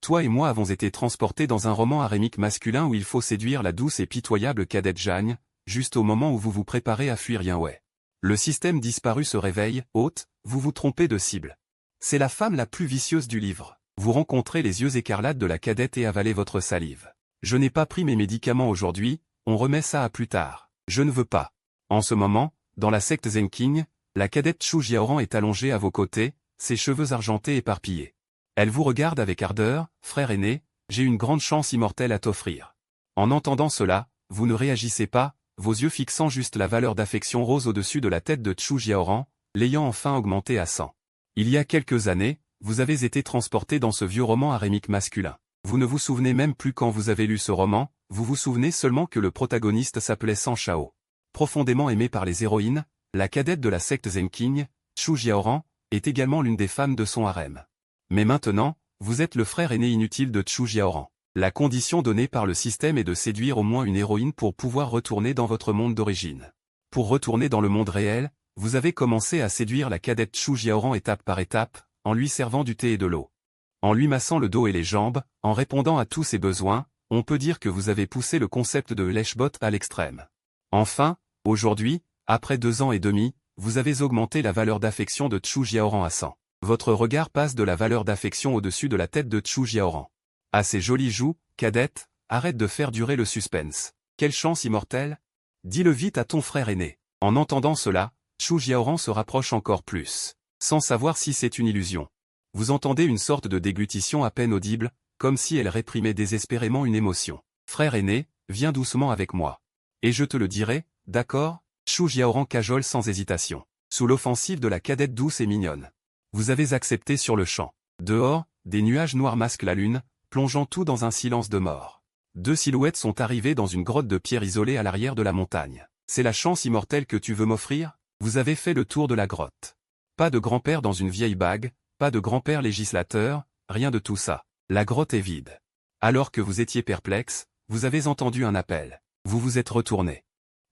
toi et moi avons été transportés dans un roman harémique masculin où il faut séduire la douce et pitoyable cadette Jeanne, juste au moment où vous vous préparez à fuir Yinwei. Le système disparu se réveille, hôte, vous vous trompez de cible. C'est la femme la plus vicieuse du livre. Vous rencontrez les yeux écarlates de la cadette et avalez votre salive. Je n'ai pas pris mes médicaments aujourd'hui, on remet ça à plus tard. Je ne veux pas. En ce moment, dans la secte Zenking, la cadette Chu Jiaoran est allongée à vos côtés, ses cheveux argentés éparpillés. Elle vous regarde avec ardeur, frère aîné, j'ai une grande chance immortelle à t'offrir. En entendant cela, vous ne réagissez pas, vos yeux fixant juste la valeur d'affection rose au-dessus de la tête de Chu Jiaoran, l'ayant enfin augmenté à 100. Il y a quelques années, vous avez été transporté dans ce vieux roman harémique masculin. Vous ne vous souvenez même plus quand vous avez lu ce roman, vous vous souvenez seulement que le protagoniste s'appelait San Shao. Profondément aimée par les héroïnes, la cadette de la secte Zenking, Chu Jiaoran, est également l'une des femmes de son harem. Mais maintenant, vous êtes le frère aîné inutile de Chu Jiaoran. La condition donnée par le système est de séduire au moins une héroïne pour pouvoir retourner dans votre monde d'origine. Pour retourner dans le monde réel, vous avez commencé à séduire la cadette Chu Jiaoran étape par étape, en lui servant du thé et de l'eau. En lui massant le dos et les jambes, en répondant à tous ses besoins, on peut dire que vous avez poussé le concept de lèche-botte à l'extrême. Enfin, aujourd'hui, après 2 ans et demi, vous avez augmenté la valeur d'affection de Chu Jiaoran à 100. Votre regard passe de la valeur d'affection au-dessus de la tête de Chu Jiaoran. À ses jolies joues, cadette, arrête de faire durer le suspense. Quelle chance immortelle! Dis-le vite à ton frère aîné. En entendant cela, Chu Jiaoran se rapproche encore plus, sans savoir si c'est une illusion. Vous entendez une sorte de déglutition à peine audible, comme si elle réprimait désespérément une émotion. Frère aîné, viens doucement avec moi. Et je te le dirai, d'accord? Chu Jiaoran cajole sans hésitation. Sous l'offensive de la cadette douce et mignonne. Vous avez accepté sur le champ. Dehors, des nuages noirs masquent la lune, plongeant tout dans un silence de mort. 2 silhouettes sont arrivées dans une grotte de pierre isolée à l'arrière de la montagne. C'est la chance immortelle que tu veux m'offrir? Vous avez fait le tour de la grotte. Pas de grand-père dans une vieille bague, pas de grand-père législateur, rien de tout ça. La grotte est vide. Alors que vous étiez perplexe, vous avez entendu un appel. Vous vous êtes retourné.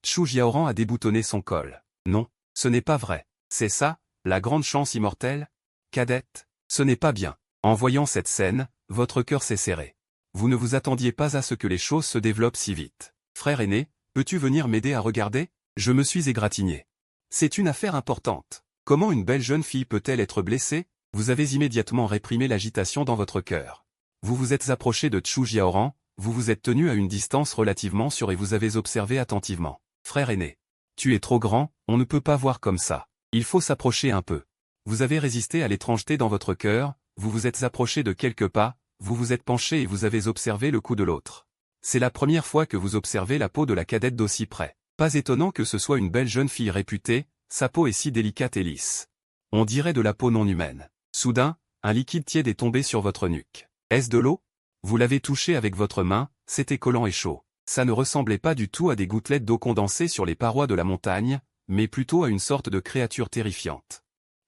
Chu Jiaoran a déboutonné son col. Non, ce n'est pas vrai. C'est ça, la grande chance immortelle? Cadette, ce n'est pas bien. En voyant cette scène, votre cœur s'est serré. Vous ne vous attendiez pas à ce que les choses se développent si vite. Frère aîné, peux-tu venir m'aider à regarder? Je me suis égratigné. C'est une affaire importante. Comment une belle jeune fille peut-elle être blessée? Vous avez immédiatement réprimé l'agitation dans votre cœur. Vous vous êtes approché de Chu Jiaoran, vous vous êtes tenu à une distance relativement sûre et vous avez observé attentivement. Frère aîné, tu es trop grand, on ne peut pas voir comme ça. Il faut s'approcher un peu. Vous avez résisté à l'étrangeté dans votre cœur, vous vous êtes approché de quelques pas, vous vous êtes penché et vous avez observé le cou de l'autre. C'est la première fois que vous observez la peau de la cadette d'aussi près. Pas étonnant que ce soit une belle jeune fille réputée, sa peau est si délicate et lisse. On dirait de la peau non humaine. Soudain, un liquide tiède est tombé sur votre nuque. Est-ce de l'eau? Vous l'avez touché avec votre main, c'était collant et chaud. Ça ne ressemblait pas du tout à des gouttelettes d'eau condensées sur les parois de la montagne, mais plutôt à une sorte de créature terrifiante.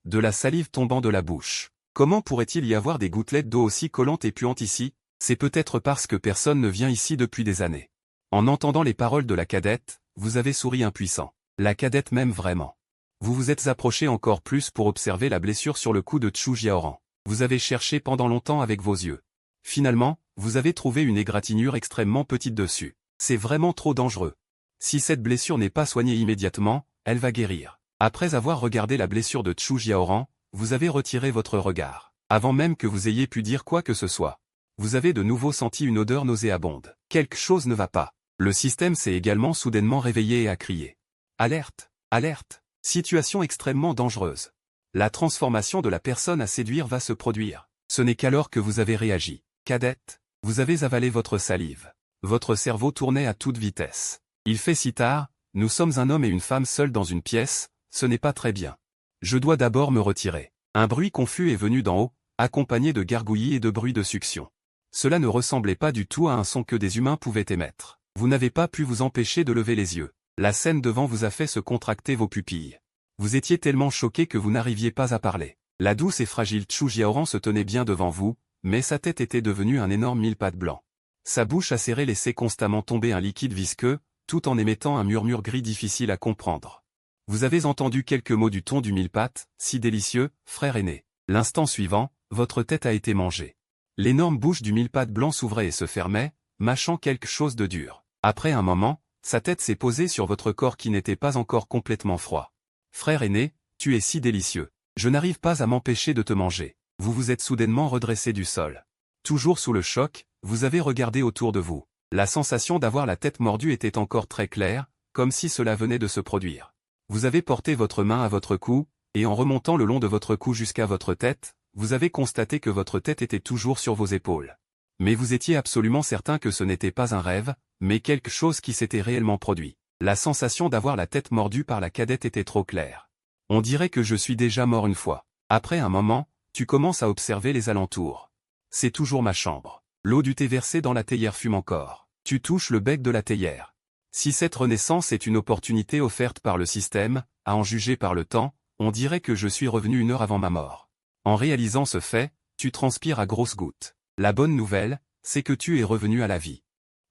De la salive tombant de la bouche. Comment pourrait-il y avoir des gouttelettes d'eau aussi collantes et puantes ici? C'est peut-être parce que personne ne vient ici depuis des années. En entendant les paroles de la cadette, vous avez souri impuissant. La cadette m'aime vraiment. Vous vous êtes approché encore plus pour observer la blessure sur le cou de Chu Jiaoran. Vous avez cherché pendant longtemps avec vos yeux. Finalement, vous avez trouvé une égratignure extrêmement petite dessus. C'est vraiment trop dangereux. Si cette blessure n'est pas soignée immédiatement, elle va guérir. Après avoir regardé la blessure de Chu Jiaoran, vous avez retiré votre regard. Avant même que vous ayez pu dire quoi que ce soit. Vous avez de nouveau senti une odeur nauséabonde. Quelque chose ne va pas. Le système s'est également soudainement réveillé et a crié. Alerte! Alerte! Situation extrêmement dangereuse. La transformation de la personne à séduire va se produire. Ce n'est qu'alors que vous avez réagi. Cadette, vous avez avalé votre salive. Votre cerveau tournait à toute vitesse. Il fait si tard, nous sommes un homme et une femme seuls dans une pièce, ce n'est pas très bien. Je dois d'abord me retirer. Un bruit confus est venu d'en haut, accompagné de gargouillis et de bruits de succion. Cela ne ressemblait pas du tout à un son que des humains pouvaient émettre. Vous n'avez pas pu vous empêcher de lever les yeux. La scène devant vous a fait se contracter vos pupilles. Vous étiez tellement choqué que vous n'arriviez pas à parler. La douce et fragile Chu Jiaoran se tenait bien devant vous, mais sa tête était devenue un énorme mille-pattes blanc. Sa bouche acérée laissait constamment tomber un liquide visqueux, tout en émettant un murmure gris difficile à comprendre. Vous avez entendu quelques mots du ton du mille-pattes, si délicieux, frère aîné. L'instant suivant, votre tête a été mangée. L'énorme bouche du mille-pattes blanc s'ouvrait et se fermait, mâchant quelque chose de dur. Après un moment, sa tête s'est posée sur votre corps qui n'était pas encore complètement froid. Frère aîné, tu es si délicieux. Je n'arrive pas à m'empêcher de te manger. Vous vous êtes soudainement redressé du sol. Toujours sous le choc, vous avez regardé autour de vous. La sensation d'avoir la tête mordue était encore très claire, comme si cela venait de se produire. Vous avez porté votre main à votre cou, et en remontant le long de votre cou jusqu'à votre tête, vous avez constaté que votre tête était toujours sur vos épaules. Mais vous étiez absolument certain que ce n'était pas un rêve, mais quelque chose qui s'était réellement produit. La sensation d'avoir la tête mordue par la cadette était trop claire. On dirait que je suis déjà mort une fois. Après un moment, tu commences à observer les alentours. C'est toujours ma chambre. L'eau du thé versée dans la théière fume encore. Tu touches le bec de la théière. Si cette renaissance est une opportunité offerte par le système, à en juger par le temps, on dirait que je suis revenu 1 heure avant ma mort. En réalisant ce fait, tu transpires à grosses gouttes. La bonne nouvelle, c'est que tu es revenu à la vie.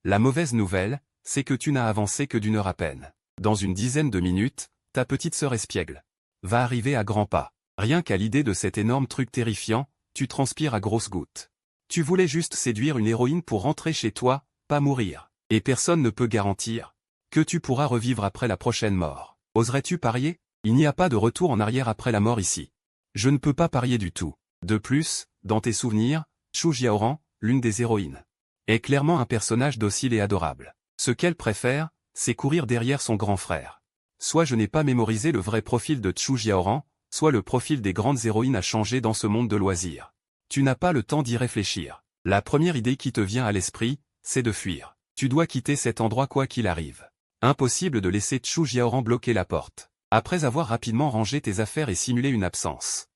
La mauvaise nouvelle, c'est que tu n'as avancé que d'1 heure à peine. Dans une dizaine de minutes, ta petite sœur espiègle va arriver à grands pas. Rien qu'à l'idée de cet énorme truc terrifiant, tu transpires à grosses gouttes. Tu voulais juste séduire une héroïne pour rentrer chez toi, pas mourir. Et personne ne peut garantir que tu pourras revivre après la prochaine mort. Oserais-tu parier? Il n'y a pas de retour en arrière après la mort ici. Je ne peux pas parier du tout. De plus, dans tes souvenirs, Chu Jiaoran, l'une des héroïnes, est clairement un personnage docile et adorable. Ce qu'elle préfère, c'est courir derrière son grand frère. Soit je n'ai pas mémorisé le vrai profil de Chu Jiaoran, soit le profil des grandes héroïnes a changé dans ce monde de loisirs. Tu n'as pas le temps d'y réfléchir. La première idée qui te vient à l'esprit, c'est de fuir. Tu dois quitter cet endroit quoi qu'il arrive. Impossible de laisser Chu Jiaoran bloquer la porte. Après avoir rapidement rangé tes affaires et simulé une absence,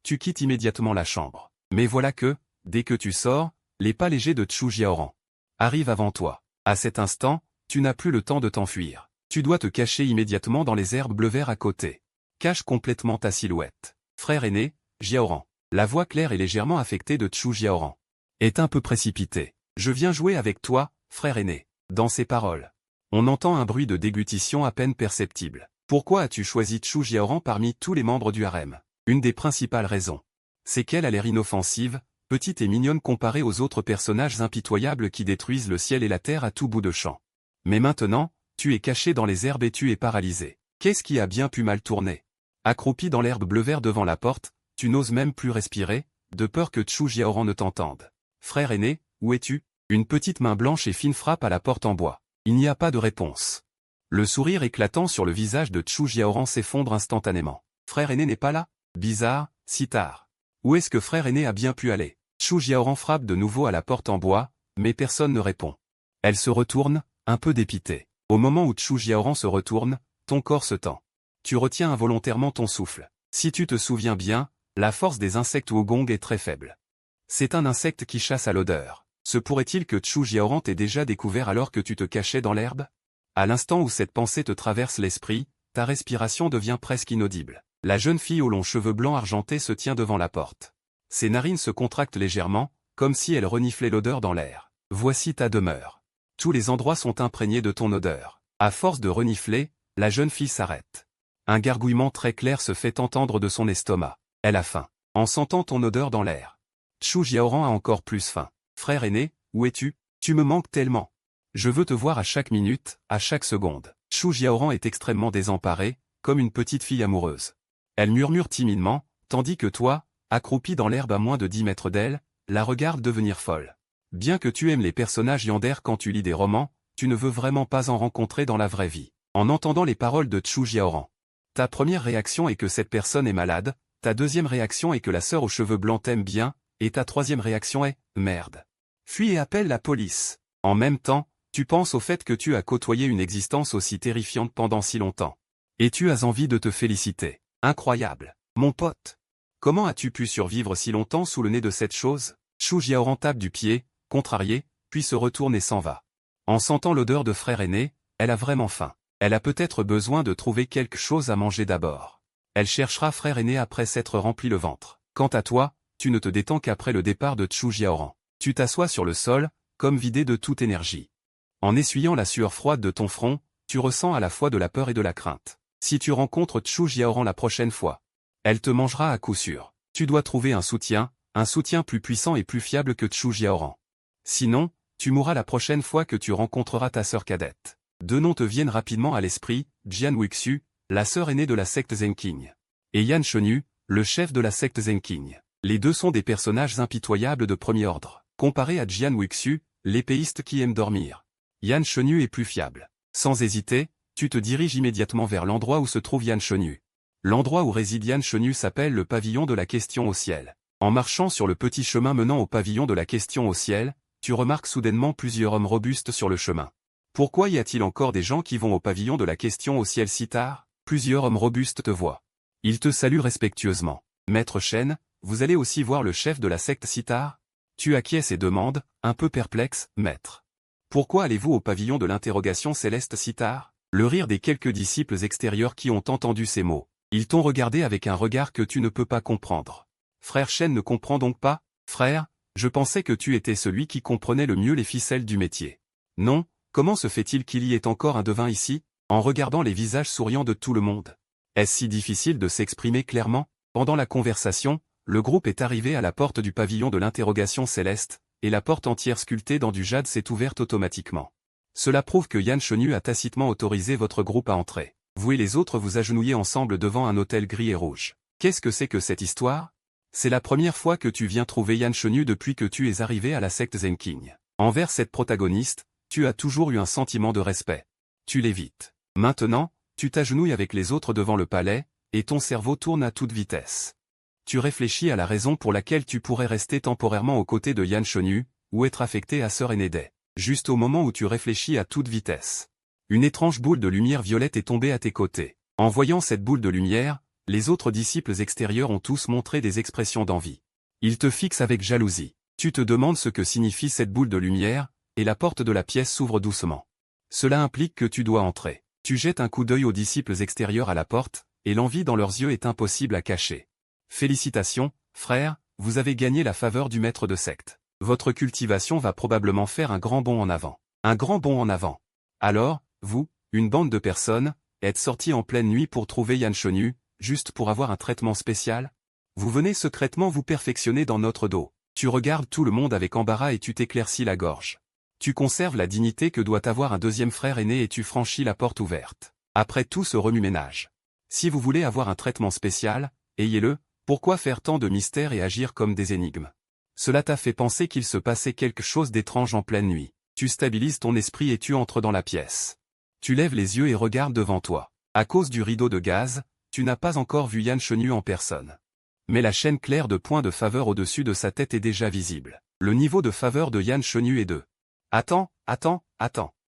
tu quittes immédiatement la chambre. Mais voilà que, dès que tu sors, les pas légers de Chu Jiaoran arrivent avant toi. À cet instant, tu n'as plus le temps de t'enfuir. Tu dois te cacher immédiatement dans les herbes bleu-vert à côté. Cache complètement ta silhouette. Frère aîné, Jiaoran. La voix claire et légèrement affectée de Chu Jiaoran est un peu précipitée. Je viens jouer avec toi, frère aîné. Dans ces paroles, on entend un bruit de déglutition à peine perceptible. Pourquoi as-tu choisi Chu Jiaoran parmi tous les membres du harem? Une des principales raisons, c'est qu'elle a l'air inoffensive, petite et mignonne comparée aux autres personnages impitoyables qui détruisent le ciel et la terre à tout bout de champ. Mais maintenant, tu es caché dans les herbes et tu es paralysé. Qu'est-ce qui a bien pu mal tourner? Accroupi dans l'herbe bleu-vert devant la porte, tu n'oses même plus respirer, de peur que Chu Jiaoran ne t'entende. Frère aîné, où es-tu? Une petite main blanche et fine frappe à la porte en bois. Il n'y a pas de réponse. Le sourire éclatant sur le visage de Chu Jiaoran s'effondre instantanément. Frère aîné n'est pas là? Bizarre, si tard. Où est-ce que frère aîné a bien pu aller? Chu Jiaoran frappe de nouveau à la porte en bois, mais personne ne répond. Elle se retourne, un peu dépitée. Au moment où Chu Jiaoran se retourne, ton corps se tend. Tu retiens involontairement ton souffle. Si tu te souviens bien, la force des insectes Wogong est très faible. C'est un insecte qui chasse à l'odeur. Se pourrait-il que Chu Jiaoran t'ait déjà découvert alors que tu te cachais dans l'herbe? À l'instant où cette pensée te traverse l'esprit, ta respiration devient presque inaudible. La jeune fille aux longs cheveux blancs argentés se tient devant la porte. Ses narines se contractent légèrement, comme si elle reniflait l'odeur dans l'air. Voici ta demeure. Tous les endroits sont imprégnés de ton odeur. À force de renifler, la jeune fille s'arrête. Un gargouillement très clair se fait entendre de son estomac. Elle a faim. En sentant ton odeur dans l'air, Chu Jiaoran a encore plus faim. Frère aîné, où es-tu? Tu me manques tellement. Je veux te voir à chaque minute, à chaque seconde. Chu Jiaoran est extrêmement désemparée, comme une petite fille amoureuse. Elle murmure timidement, tandis que toi, accroupi dans l'herbe à moins de 10 mètres d'elle, la regarde devenir folle. Bien que tu aimes les personnages yandere quand tu lis des romans, tu ne veux vraiment pas en rencontrer dans la vraie vie. En entendant les paroles de Chu Jiaoran, ta première réaction est que cette personne est malade, ta deuxième réaction est que la sœur aux cheveux blancs t'aime bien, et ta troisième réaction est « merde ». Fuis et appelle la police. En même temps, tu penses au fait que tu as côtoyé une existence aussi terrifiante pendant si longtemps. Et tu as envie de te féliciter. Incroyable. Mon pote. Comment as-tu pu survivre si longtemps sous le nez de cette chose? Chu Jiaoran tape du pied, contrarié, puis se retourne et s'en va. En sentant l'odeur de frère aîné, elle a vraiment faim. Elle a peut-être besoin de trouver quelque chose à manger d'abord. Elle cherchera frère aîné après s'être rempli le ventre. Quant à toi, tu ne te détends qu'après le départ de Chu Jiaoran. Tu t'assois sur le sol, comme vidé de toute énergie. En essuyant la sueur froide de ton front, tu ressens à la fois de la peur et de la crainte. Si tu rencontres Chu Jiaoran la prochaine fois, elle te mangera à coup sûr. Tu dois trouver un soutien, un soutien plus puissant et plus fiable que Chu Jiaoran. Sinon, tu mourras la prochaine fois que tu rencontreras ta sœur cadette. Deux noms te viennent rapidement à l'esprit, Jian Wuxu, la sœur aînée de la secte Zhenqing, et Yan Shenyu, le chef de la secte Zhenqing. Les deux sont des personnages impitoyables de premier ordre. Comparé à Jian Wuxu, l'épéiste qui aime dormir, Yan Shenyu est plus fiable. Sans hésiter, tu te diriges immédiatement vers l'endroit où se trouve Yan Shenyu. L'endroit où réside Yan Shenyu s'appelle le pavillon de la question au ciel. En marchant sur le petit chemin menant au pavillon de la question au ciel, tu remarques soudainement plusieurs hommes robustes sur le chemin. Pourquoi y a-t-il encore des gens qui vont au pavillon de la question au ciel si tard? Plusieurs hommes robustes te voient. Ils te saluent respectueusement. Maître Shen, vous allez aussi voir le chef de la secte si tard? Tu acquiesces et demandes, un peu perplexe, maître. Pourquoi allez-vous au pavillon de l'interrogation céleste si tard? Le rire des quelques disciples extérieurs qui ont entendu ces mots. Ils t'ont regardé avec un regard que tu ne peux pas comprendre. Frère Shen ne comprend donc pas? Frère, je pensais que tu étais celui qui comprenait le mieux les ficelles du métier. Non, comment se fait-il qu'il y ait encore un devin ici? En regardant les visages souriants de tout le monde. Est-ce si difficile de s'exprimer clairement? Pendant la conversation, le groupe est arrivé à la porte du pavillon de l'interrogation céleste, et la porte entière sculptée dans du jade s'est ouverte automatiquement. Cela prouve que Yan Shenyu a tacitement autorisé votre groupe à entrer. Vous et les autres vous agenouillez ensemble devant un autel gris et rouge. Qu'est-ce que c'est que cette histoire? C'est la première fois que tu viens trouver Yan Shenyu depuis que tu es arrivé à la secte Zhenqing. Envers cette protagoniste, tu as toujours eu un sentiment de respect. Tu l'évites. Maintenant, tu t'agenouilles avec les autres devant le palais, et ton cerveau tourne à toute vitesse. Tu réfléchis à la raison pour laquelle tu pourrais rester temporairement aux côtés de Yan Shenyu, ou être affecté à Sœur Enedai. Juste au moment où tu réfléchis à toute vitesse. Une étrange boule de lumière violette est tombée à tes côtés. En voyant cette boule de lumière, les autres disciples extérieurs ont tous montré des expressions d'envie. Ils te fixent avec jalousie. Tu te demandes ce que signifie cette boule de lumière, et la porte de la pièce s'ouvre doucement. Cela implique que tu dois entrer. Tu jettes un coup d'œil aux disciples extérieurs à la porte, et l'envie dans leurs yeux est impossible à cacher. Félicitations, frère, vous avez gagné la faveur du maître de secte. Votre cultivation va probablement faire un grand bond en avant. Un grand bond en avant. Alors, vous, une bande de personnes, êtes sortis en pleine nuit pour trouver Yan Shenyu, juste pour avoir un traitement spécial? Vous venez secrètement vous perfectionner dans notre dos. Tu regardes tout le monde avec embarras et tu t'éclaircis la gorge. Tu conserves la dignité que doit avoir un deuxième frère aîné et tu franchis la porte ouverte. Après tout ce remue-ménage. Si vous voulez avoir un traitement spécial, ayez-le, pourquoi faire tant de mystères et agir comme des énigmes? Cela t'a fait penser qu'il se passait quelque chose d'étrange en pleine nuit. Tu stabilises ton esprit et tu entres dans la pièce. Tu lèves les yeux et regardes devant toi. À cause du rideau de gaz, tu n'as pas encore vu Yan Shenyu en personne. Mais la chaîne claire de points de faveur au-dessus de sa tête est déjà visible. Le niveau de faveur de Yan Shenyu est 2. Attends.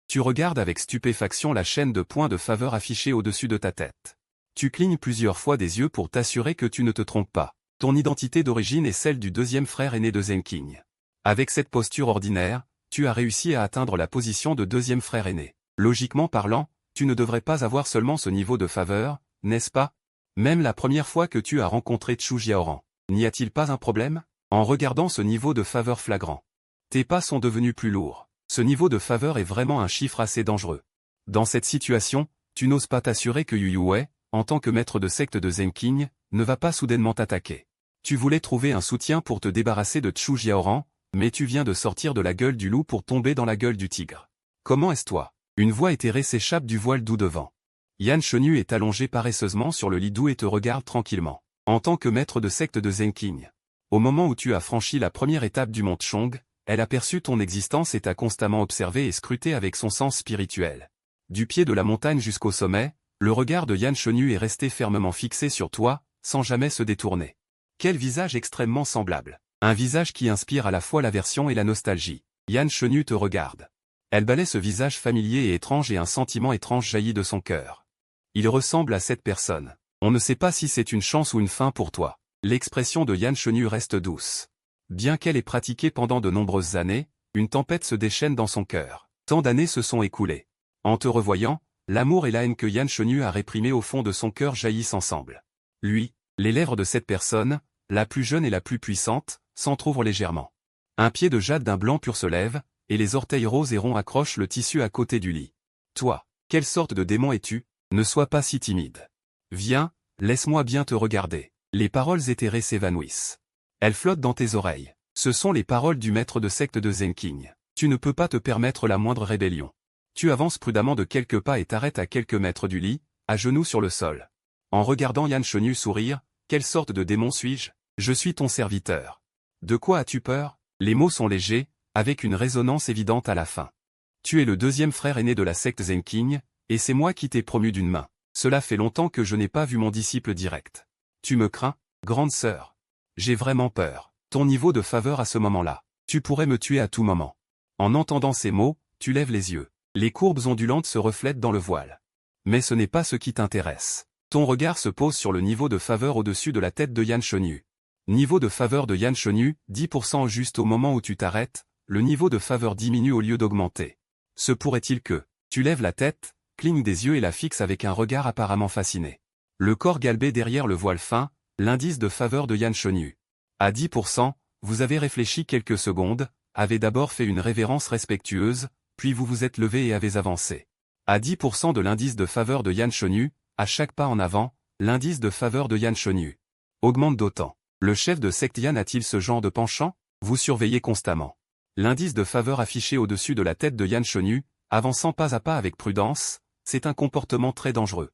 Tu regardes avec stupéfaction la chaîne de points de faveur affichée au-dessus de ta tête. Tu clignes plusieurs fois des yeux pour t'assurer que tu ne te trompes pas. Ton identité d'origine est celle du deuxième frère aîné de Zhenqing. Avec cette posture ordinaire, tu as réussi à atteindre la position de deuxième frère aîné. Logiquement parlant, tu ne devrais pas avoir seulement ce niveau de faveur, n'est-ce pas? Même la première fois que tu as rencontré Chu Jiaoran, n'y a-t-il pas un problème? En regardant ce niveau de faveur flagrant, tes pas sont devenus plus lourds. Ce niveau de faveur est vraiment un chiffre assez dangereux. Dans cette situation, tu n'oses pas t'assurer que Yu Yue, en tant que maître de secte de Zhenqing, ne va pas soudainement t'attaquer. Tu voulais trouver un soutien pour te débarrasser de Chu Jiaoran, mais tu viens de sortir de la gueule du loup pour tomber dans la gueule du tigre. Comment est-ce toi? Une voix éthérée s'échappe du voile doux devant. Yan Shenyu est allongé paresseusement sur le lit doux et te regarde tranquillement. En tant que maître de secte de Zhenqing, au moment où tu as franchi la première étape du mont Chong, elle a perçu ton existence et t'a constamment observé et scruté avec son sens spirituel. Du pied de la montagne jusqu'au sommet, le regard de Yan Shenyu est resté fermement fixé sur toi, sans jamais se détourner. Quel visage extrêmement semblable. Un visage qui inspire à la fois l'aversion et la nostalgie. Yan Shenyu te regarde. Elle balaie ce visage familier et étrange et un sentiment étrange jaillit de son cœur. Il ressemble à cette personne. On ne sait pas si c'est une chance ou une fin pour toi. L'expression de Yan Shenyu reste douce. Bien qu'elle ait pratiqué pendant de nombreuses années, une tempête se déchaîne dans son cœur. Tant d'années se sont écoulées. En te revoyant, l'amour et la haine que Yan Shenyu a réprimés au fond de son cœur jaillissent ensemble. Lui, les lèvres de cette personne, la plus jeune et la plus puissante, s'entr'ouvrent légèrement. Un pied de jade d'un blanc pur se lève, et les orteils roses et ronds accrochent le tissu à côté du lit. Toi, quelle sorte de démon es-tu? Ne sois pas si timide. Viens, laisse-moi bien te regarder. Les paroles éthérées s'évanouissent. Elles flottent dans tes oreilles. Ce sont les paroles du maître de secte de Zenking. Tu ne peux pas te permettre la moindre rébellion. Tu avances prudemment de quelques pas et t'arrêtes à quelques mètres du lit, à genoux sur le sol. En regardant Yan Chenyu sourire, quelle sorte de démon suis-je? Je suis ton serviteur. De quoi as-tu peur? Les mots sont légers, avec une résonance évidente à la fin. Tu es le deuxième frère aîné de la secte Zenking, et c'est moi qui t'ai promu d'une main. Cela fait longtemps que je n'ai pas vu mon disciple direct. Tu me crains, grande sœur? J'ai vraiment peur. Ton niveau de faveur à ce moment-là. Tu pourrais me tuer à tout moment. En entendant ces mots, tu lèves les yeux. Les courbes ondulantes se reflètent dans le voile. Mais ce n'est pas ce qui t'intéresse. Ton regard se pose sur le niveau de faveur au-dessus de la tête de Yan Chenyu. Niveau de faveur de Yan Chenyu, 10% juste au moment où tu t'arrêtes, le niveau de faveur diminue au lieu d'augmenter. Se pourrait-il que, tu lèves la tête, clignes des yeux et la fixes avec un regard apparemment fasciné. Le corps galbé derrière le voile fin, l'indice de faveur de Yan Chenyu. À 10%, vous avez réfléchi quelques secondes, avez d'abord fait une révérence respectueuse, puis vous vous êtes levé et avez avancé. À 10% de l'indice de faveur de Yan Chenyu, à chaque pas en avant, l'indice de faveur de Yan Chenyu augmente d'autant. Le chef de secte Yan a-t-il ce genre de penchant? Vous surveillez constamment. L'indice de faveur affiché au-dessus de la tête de Yan Chenyu, avançant pas à pas avec prudence, c'est un comportement très dangereux.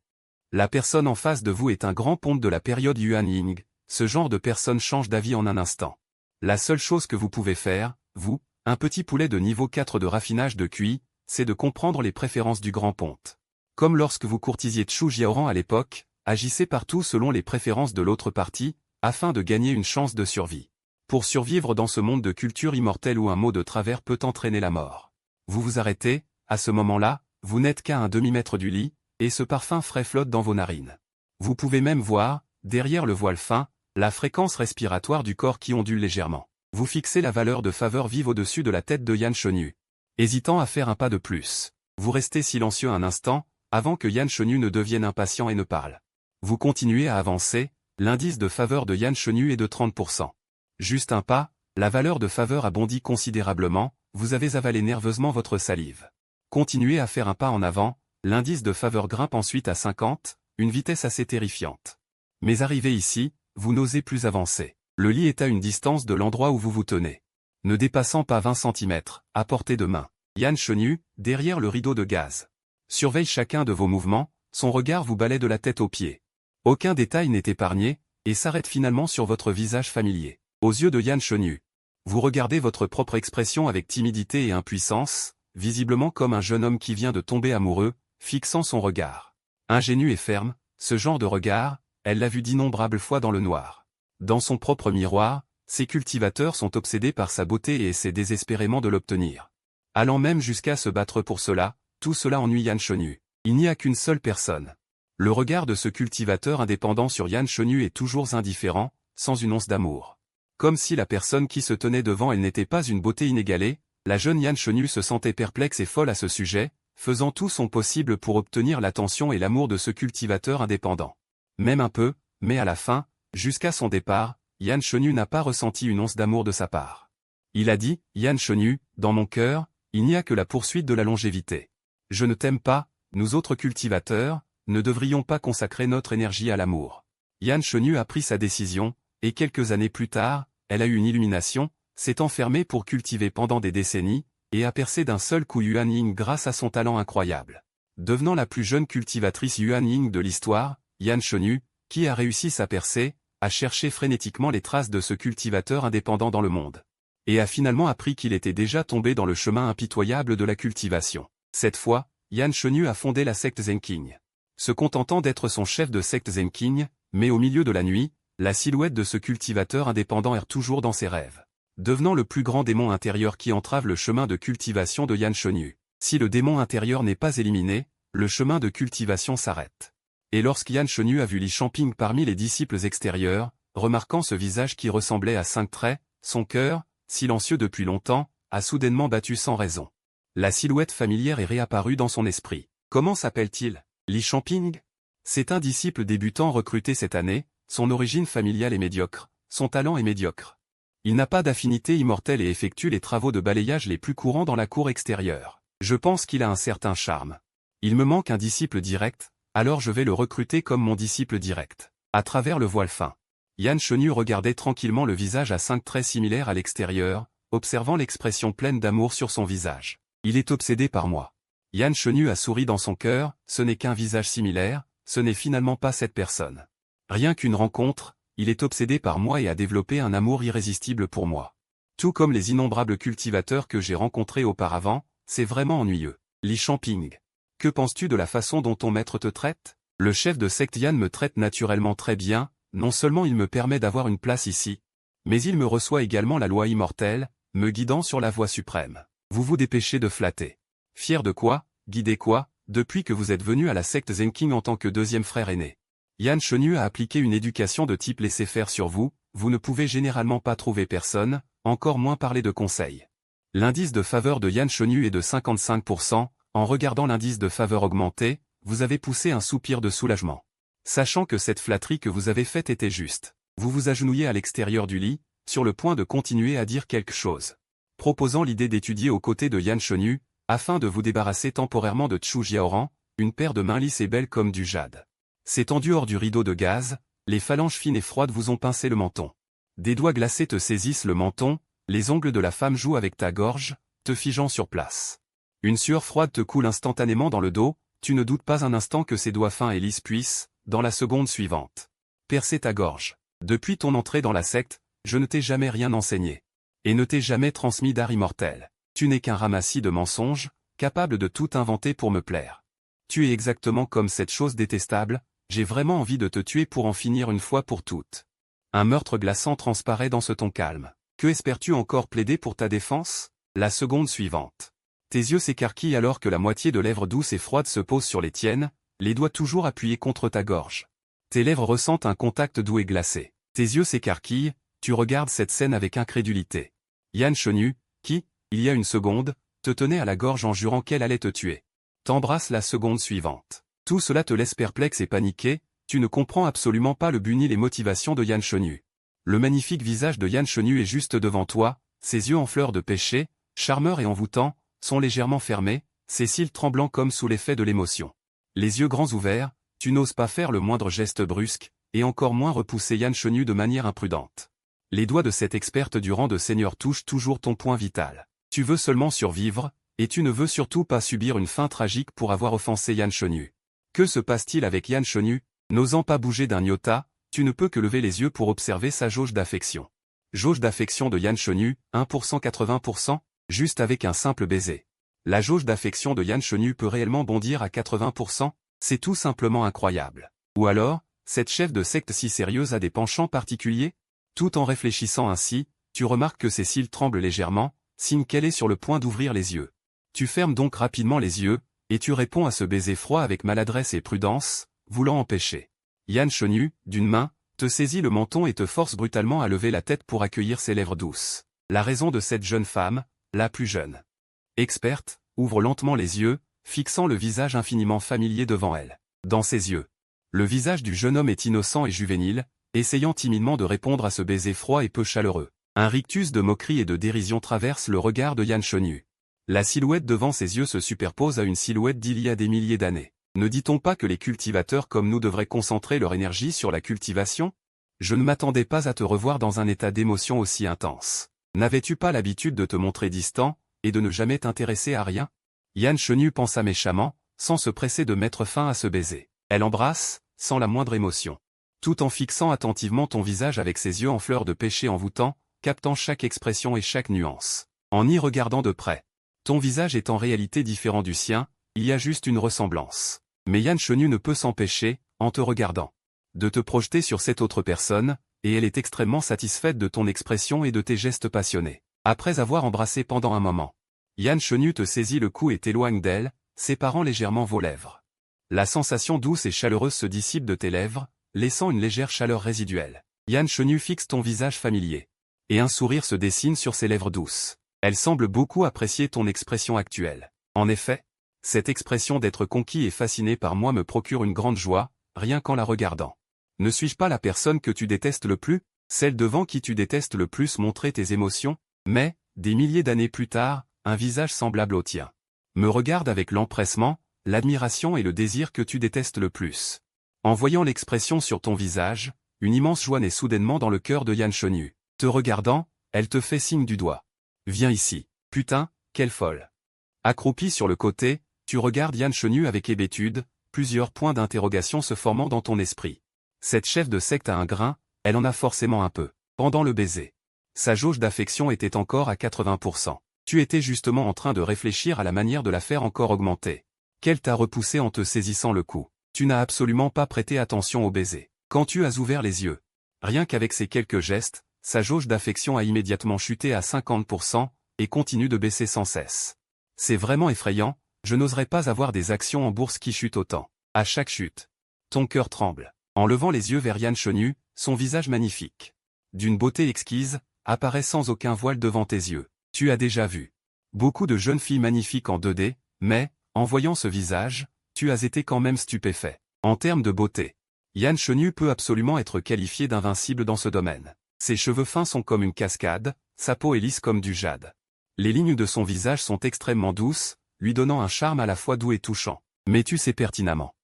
La personne en face de vous est un grand ponte de la période Yuan Ying, ce genre de personne change d'avis en un instant. La seule chose que vous pouvez faire, vous, un petit poulet de niveau 4 de raffinage de QI, c'est de comprendre les préférences du grand ponte. Comme lorsque vous courtisiez Chu Jiaoran à l'époque, agissez partout selon les préférences de l'autre partie, afin de gagner une chance de survie. Pour survivre dans ce monde de culture immortelle où un mot de travers peut entraîner la mort. Vous vous arrêtez, à ce moment-là, vous n'êtes qu'à un demi-mètre du lit, et ce parfum frais flotte dans vos narines. Vous pouvez même voir, derrière le voile fin, la fréquence respiratoire du corps qui ondule légèrement. Vous fixez la valeur de faveur vive au-dessus de la tête de Yan Chenyu. Hésitant à faire un pas de plus. Vous restez silencieux un instant, avant que Yan Chenyu ne devienne impatient et ne parle. Vous continuez à avancer, l'indice de faveur de Yan Chenyu est de 30%. Juste un pas, la valeur de faveur a bondi considérablement, vous avez avalé nerveusement votre salive. Continuez à faire un pas en avant, l'indice de faveur grimpe ensuite à 50, une vitesse assez terrifiante. Mais arrivé ici, vous n'osez plus avancer. Le lit est à une distance de l'endroit où vous vous tenez. Ne dépassant pas 20 cm, à portée de main. Yan Chenyu, derrière le rideau de gaz. Surveille chacun de vos mouvements, son regard vous balaie de la tête aux pieds. Aucun détail n'est épargné, et s'arrête finalement sur votre visage familier. Aux yeux de Yan Chenyu. Vous regardez votre propre expression avec timidité et impuissance, visiblement comme un jeune homme qui vient de tomber amoureux, fixant son regard. Ingénu et ferme, ce genre de regard, elle l'a vu d'innombrables fois dans le noir. Dans son propre miroir, ses cultivateurs sont obsédés par sa beauté et essaient désespérément de l'obtenir. Allant même jusqu'à se battre pour cela, tout cela ennuie Yan Chenyu. Il n'y a qu'une seule personne. Le regard de ce cultivateur indépendant sur Yan Chenyu est toujours indifférent, sans une once d'amour. Comme si la personne qui se tenait devant elle n'était pas une beauté inégalée, la jeune Yan Chenyu se sentait perplexe et folle à ce sujet, faisant tout son possible pour obtenir l'attention et l'amour de ce cultivateur indépendant. Même un peu, mais à la fin, jusqu'à son départ, Yan Chenyu n'a pas ressenti une once d'amour de sa part. Il a dit, Yan Chenyu, dans mon cœur, il n'y a que la poursuite de la longévité. Je ne t'aime pas, nous autres cultivateurs, ne devrions pas consacrer notre énergie à l'amour. Yan Chenyu a pris sa décision, et quelques années plus tard, elle a eu une illumination, s'est enfermée pour cultiver pendant des décennies, et a percé d'un seul coup Yuan Ying grâce à son talent incroyable. Devenant la plus jeune cultivatrice Yuan Ying de l'histoire, Yan Chenyu, qui a réussi sa percée, a cherché frénétiquement les traces de ce cultivateur indépendant dans le monde. Et a finalement appris qu'il était déjà tombé dans le chemin impitoyable de la cultivation. Cette fois, Yan Chenyu a fondé la secte Zenking. Se contentant d'être son chef de secte Zenking, mais au milieu de la nuit, la silhouette de ce cultivateur indépendant erre toujours dans ses rêves. Devenant le plus grand démon intérieur qui entrave le chemin de cultivation de Yan Chenyu. Si le démon intérieur n'est pas éliminé, le chemin de cultivation s'arrête. Et lorsqu'Yan Chenyu a vu Li Champing parmi les disciples extérieurs, remarquant ce visage qui ressemblait à 5 traits, son cœur, silencieux depuis longtemps, a soudainement battu sans raison. La silhouette familière est réapparue dans son esprit. Comment s'appelle-t-il? Li Champing? C'est un disciple débutant recruté cette année, son origine familiale est médiocre, son talent est médiocre. Il n'a pas d'affinité immortelle et effectue les travaux de balayage les plus courants dans la cour extérieure. Je pense qu'il a un certain charme. Il me manque un disciple direct, alors je vais le recruter comme mon disciple direct. À travers le voile fin. Yan Shonyu regardait tranquillement le visage à 5 traits similaires à l'extérieur, observant l'expression pleine d'amour sur son visage. Il est obsédé par moi. Yan Shonyu a souri dans son cœur, ce n'est qu'un visage similaire, ce n'est finalement pas cette personne. Rien qu'une rencontre, il est obsédé par moi et a développé un amour irrésistible pour moi. Tout comme les innombrables cultivateurs que j'ai rencontrés auparavant, c'est vraiment ennuyeux. Li Champing. Que penses-tu de la façon dont ton maître te traite? Le chef de secte Yan me traite naturellement très bien, non seulement il me permet d'avoir une place ici, mais il me reçoit également la loi immortelle, me guidant sur la voie suprême. Vous vous dépêchez de flatter. Fier de quoi, guidé quoi, depuis que vous êtes venu à la secte Zenking en tant que deuxième frère aîné. Yan Shonyu a appliqué une éducation de type laisser-faire sur vous, vous ne pouvez généralement pas trouver personne, encore moins parler de conseils. L'indice de faveur de Yan Shonyu est de 55%, en regardant l'indice de faveur augmenter, vous avez poussé un soupir de soulagement. Sachant que cette flatterie que vous avez faite était juste, vous vous agenouillez à l'extérieur du lit, sur le point de continuer à dire quelque chose. Proposant l'idée d'étudier aux côtés de Yan Shonyu, afin de vous débarrasser temporairement de Chu Jiaoran, une paire de mains lisses et belles comme du jade. S'étendu hors du rideau de gaz, les phalanges fines et froides vous ont pincé le menton. Des doigts glacés te saisissent le menton, les ongles de la femme jouent avec ta gorge, te figeant sur place. Une sueur froide te coule instantanément dans le dos, tu ne doutes pas un instant que ces doigts fins et lisses puissent, dans la seconde suivante, percer ta gorge. Depuis ton entrée dans la secte, je ne t'ai jamais rien enseigné. Et ne t'ai jamais transmis d'art immortel. Tu n'es qu'un ramassis de mensonges, capable de tout inventer pour me plaire. Tu es exactement comme cette chose détestable, j'ai vraiment envie de te tuer pour en finir une fois pour toutes. Un meurtre glaçant transparaît dans ce ton calme. Que espères-tu encore plaider pour ta défense? La seconde suivante. Tes yeux s'écarquillent alors que la moitié de lèvres douces et froides se pose sur les tiennes, les doigts toujours appuyés contre ta gorge. Tes lèvres ressentent un contact doux et glacé. Tes yeux s'écarquillent, tu regardes cette scène avec incrédulité. Yan Shonyu, qui, il y a une seconde, te tenait à la gorge en jurant qu'elle allait te tuer. T'embrasse la seconde suivante. Tout cela te laisse perplexe et paniqué, tu ne comprends absolument pas le but ni les motivations de Yan Shonyu. Le magnifique visage de Yan Shonyu est juste devant toi, ses yeux en fleurs de péché, charmeurs et envoûtants, sont légèrement fermés, ses cils tremblants comme sous l'effet de l'émotion. Les yeux grands ouverts, tu n'oses pas faire le moindre geste brusque, et encore moins repousser Yan Shonyu de manière imprudente. Les doigts de cette experte du rang de seigneur touchent toujours ton point vital. Tu veux seulement survivre, et tu ne veux surtout pas subir une fin tragique pour avoir offensé Yan Shonyu. Que se passe-t-il avec Yan Shonyu? N'osant pas bouger d'un iota, tu ne peux que lever les yeux pour observer sa jauge d'affection. Jauge d'affection de Yan Shonyu, 1% 80%, juste avec un simple baiser. La jauge d'affection de Yan Shonyu peut réellement bondir à 80%, c'est tout simplement incroyable. Ou alors, cette chef de secte si sérieuse a des penchants particuliers? Tout en réfléchissant ainsi, tu remarques que ses cils tremblent légèrement, signe qu'elle est sur le point d'ouvrir les yeux. Tu fermes donc rapidement les yeux, et tu réponds à ce baiser froid avec maladresse et prudence, voulant empêcher. Yan Shonyu, d'une main, te saisit le menton et te force brutalement à lever la tête pour accueillir ses lèvres douces. La raison de cette jeune femme, la plus jeune experte, ouvre lentement les yeux, fixant le visage infiniment familier devant elle. Dans ses yeux, le visage du jeune homme est innocent et juvénile, essayant timidement de répondre à ce baiser froid et peu chaleureux. Un rictus de moquerie et de dérision traverse le regard de Yan Shonyu. La silhouette devant ses yeux se superpose à une silhouette d'il y a des milliers d'années. Ne dit-on pas que les cultivateurs comme nous devraient concentrer leur énergie sur la cultivation? Je ne m'attendais pas à te revoir dans un état d'émotion aussi intense. N'avais-tu pas l'habitude de te montrer distant, et de ne jamais t'intéresser à rien? Yan Shonyu pensa méchamment, sans se presser de mettre fin à ce baiser. Elle embrasse, sans la moindre émotion. Tout en fixant attentivement ton visage avec ses yeux en fleurs de péché envoûtants, captant chaque expression et chaque nuance. En y regardant de près. Ton visage est en réalité différent du sien, il y a juste une ressemblance. Mais Yan Shonyu ne peut s'empêcher, en te regardant, de te projeter sur cette autre personne, et elle est extrêmement satisfaite de ton expression et de tes gestes passionnés. Après avoir embrassé pendant un moment, Yan Shonyu te saisit le cou et t'éloigne d'elle, séparant légèrement vos lèvres. La sensation douce et chaleureuse se dissipe de tes lèvres, laissant une légère chaleur résiduelle. Yan Shonyu fixe ton visage familier. Et un sourire se dessine sur ses lèvres douces. Elle semble beaucoup apprécier ton expression actuelle. En effet, cette expression d'être conquis et fasciné par moi me procure une grande joie, rien qu'en la regardant. Ne suis-je pas la personne que tu détestes le plus, celle devant qui tu détestes le plus montrer tes émotions? Mais, des milliers d'années plus tard, un visage semblable au tien me regarde avec l'empressement, l'admiration et le désir que tu détestes le plus. En voyant l'expression sur ton visage, une immense joie naît soudainement dans le cœur de Yan Chenyu. Te regardant, elle te fait signe du doigt. Viens ici. Putain, quelle folle. Accroupie sur le côté, tu regardes Yan Chenyu avec hébétude, plusieurs points d'interrogation se formant dans ton esprit. Cette chef de secte a un grain, elle en a forcément un peu. Pendant le baiser. Sa jauge d'affection était encore à 80%. Tu étais justement en train de réfléchir à la manière de la faire encore augmenter. Qu'elle t'a repoussé en te saisissant le cou. Tu n'as absolument pas prêté attention au baiser. Quand tu as ouvert les yeux. Rien qu'avec ces quelques gestes, sa jauge d'affection a immédiatement chuté à 50%, et continue de baisser sans cesse. C'est vraiment effrayant, je n'oserais pas avoir des actions en bourse qui chutent autant. À chaque chute. Ton cœur tremble. En levant les yeux vers Yan Chenyu, son visage magnifique. D'une beauté exquise, apparaît sans aucun voile devant tes yeux. Tu as déjà vu beaucoup de jeunes filles magnifiques en 2D, mais, en voyant ce visage, tu as été quand même stupéfait. En termes de beauté, Yan Chenyu peut absolument être qualifié d'invincible dans ce domaine. Ses cheveux fins sont comme une cascade, sa peau est lisse comme du jade. Les lignes de son visage sont extrêmement douces, lui donnant un charme à la fois doux et touchant. Mais tu sais pertinemment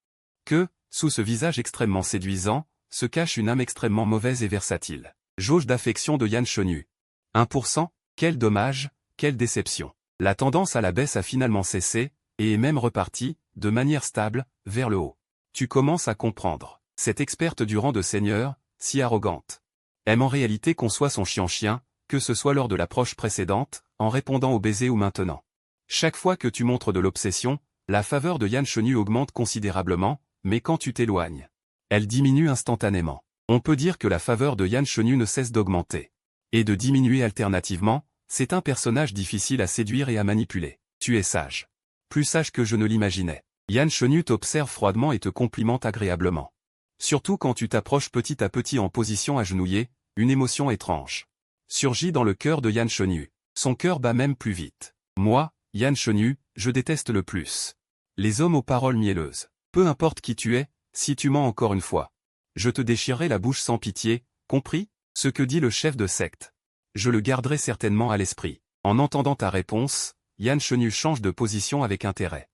que, sous ce visage extrêmement séduisant, se cache une âme extrêmement mauvaise et versatile. Jauge d'affection de Yan Chenyu. 1%, quel dommage, quelle déception. La tendance à la baisse a finalement cessé, et est même repartie, de manière stable, vers le haut. Tu commences à comprendre. Cette experte du rang de seigneur, si arrogante, aime en réalité qu'on soit son chien-chien, que ce soit lors de l'approche précédente, en répondant au baiser ou maintenant. Chaque fois que tu montres de l'obsession, la faveur de Yan Chenyu augmente considérablement, mais quand tu t'éloignes, elle diminue instantanément. On peut dire que la faveur de Yan Chenyu ne cesse d'augmenter. Et de diminuer alternativement, c'est un personnage difficile à séduire et à manipuler. Tu es sage. Plus sage que je ne l'imaginais. Yan Chenyu t'observe froidement et te complimente agréablement. Surtout quand tu t'approches petit à petit en position agenouillée, une émotion étrange surgit dans le cœur de Yan Chenyu. Son cœur bat même plus vite. Moi, Yan Chenyu, je déteste le plus les hommes aux paroles mielleuses. Peu importe qui tu es, si tu mens encore une fois, je te déchirerai la bouche sans pitié, compris? Ce que dit le chef de secte. Je le garderai certainement à l'esprit. En entendant ta réponse, Yan Chenyu change de position avec intérêt.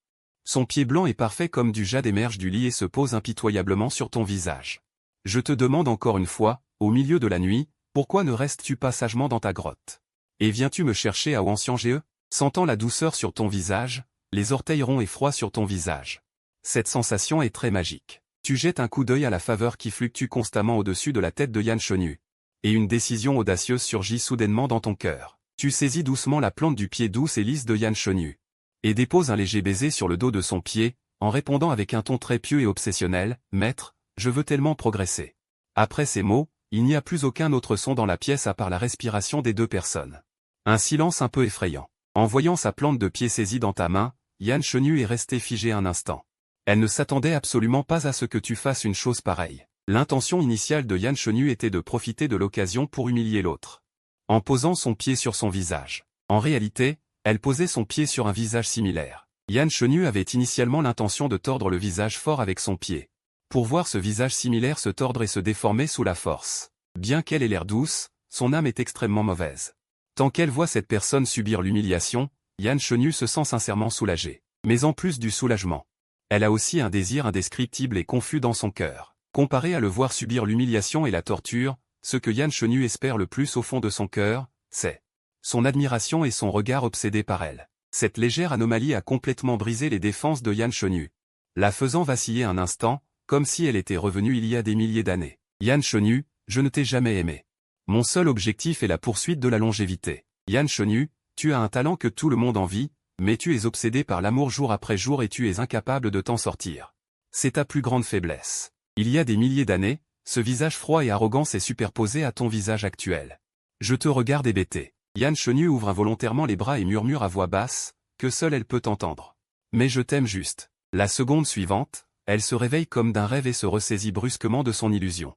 Son pied blanc et parfait comme du jade émerge du lit et se pose impitoyablement sur ton visage. Je te demande encore une fois, au milieu de la nuit, pourquoi ne restes-tu pas sagement dans ta grotte? Et viens-tu me chercher à Wanxiangé? Sentant la douceur sur ton visage, les orteils ronds et froids sur ton visage. Cette sensation est très magique. Tu jettes un coup d'œil à la faveur qui fluctue constamment au-dessus de la tête de Yan Chenyu. Et une décision audacieuse surgit soudainement dans ton cœur. Tu saisis doucement la plante du pied douce et lisse de Yan Chenyu. Et déposes un léger baiser sur le dos de son pied, en répondant avec un ton très pieux et obsessionnel, « Maître, je veux tellement progresser. » Après ces mots, il n'y a plus aucun autre son dans la pièce à part la respiration des deux personnes. Un silence un peu effrayant. En voyant sa plante de pied saisie dans ta main, Yan Chenyu est resté figé un instant. Elle ne s'attendait absolument pas à ce que tu fasses une chose pareille. L'intention initiale de Yan Chenyu était de profiter de l'occasion pour humilier l'autre. En posant son pied sur son visage. En réalité, elle posait son pied sur un visage similaire. Yan Chenyu avait initialement l'intention de tordre le visage fort avec son pied. Pour voir ce visage similaire se tordre et se déformer sous la force. Bien qu'elle ait l'air douce, son âme est extrêmement mauvaise. Tant qu'elle voit cette personne subir l'humiliation, Yan Chenyu se sent sincèrement soulagée. Mais en plus du soulagement, elle a aussi un désir indescriptible et confus dans son cœur. Comparé à le voir subir l'humiliation et la torture, ce que Yan Chenyu espère le plus au fond de son cœur, c'est son admiration et son regard obsédé par elle. Cette légère anomalie a complètement brisé les défenses de Yan Chenyu, la faisant vaciller un instant, comme si elle était revenue il y a des milliers d'années. Yan Chenyu, je ne t'ai jamais aimé. Mon seul objectif est la poursuite de la longévité. Yan Chenyu, tu as un talent que tout le monde envie, mais tu es obsédé par l'amour jour après jour et tu es incapable de t'en sortir. C'est ta plus grande faiblesse. Il y a des milliers d'années, ce visage froid et arrogant s'est superposé à ton visage actuel. Je te regarde hébété. Yan Chenyu ouvre involontairement les bras et murmure à voix basse, que seule elle peut entendre. Mais je t'aime juste. La seconde suivante, elle se réveille comme d'un rêve et se ressaisit brusquement de son illusion.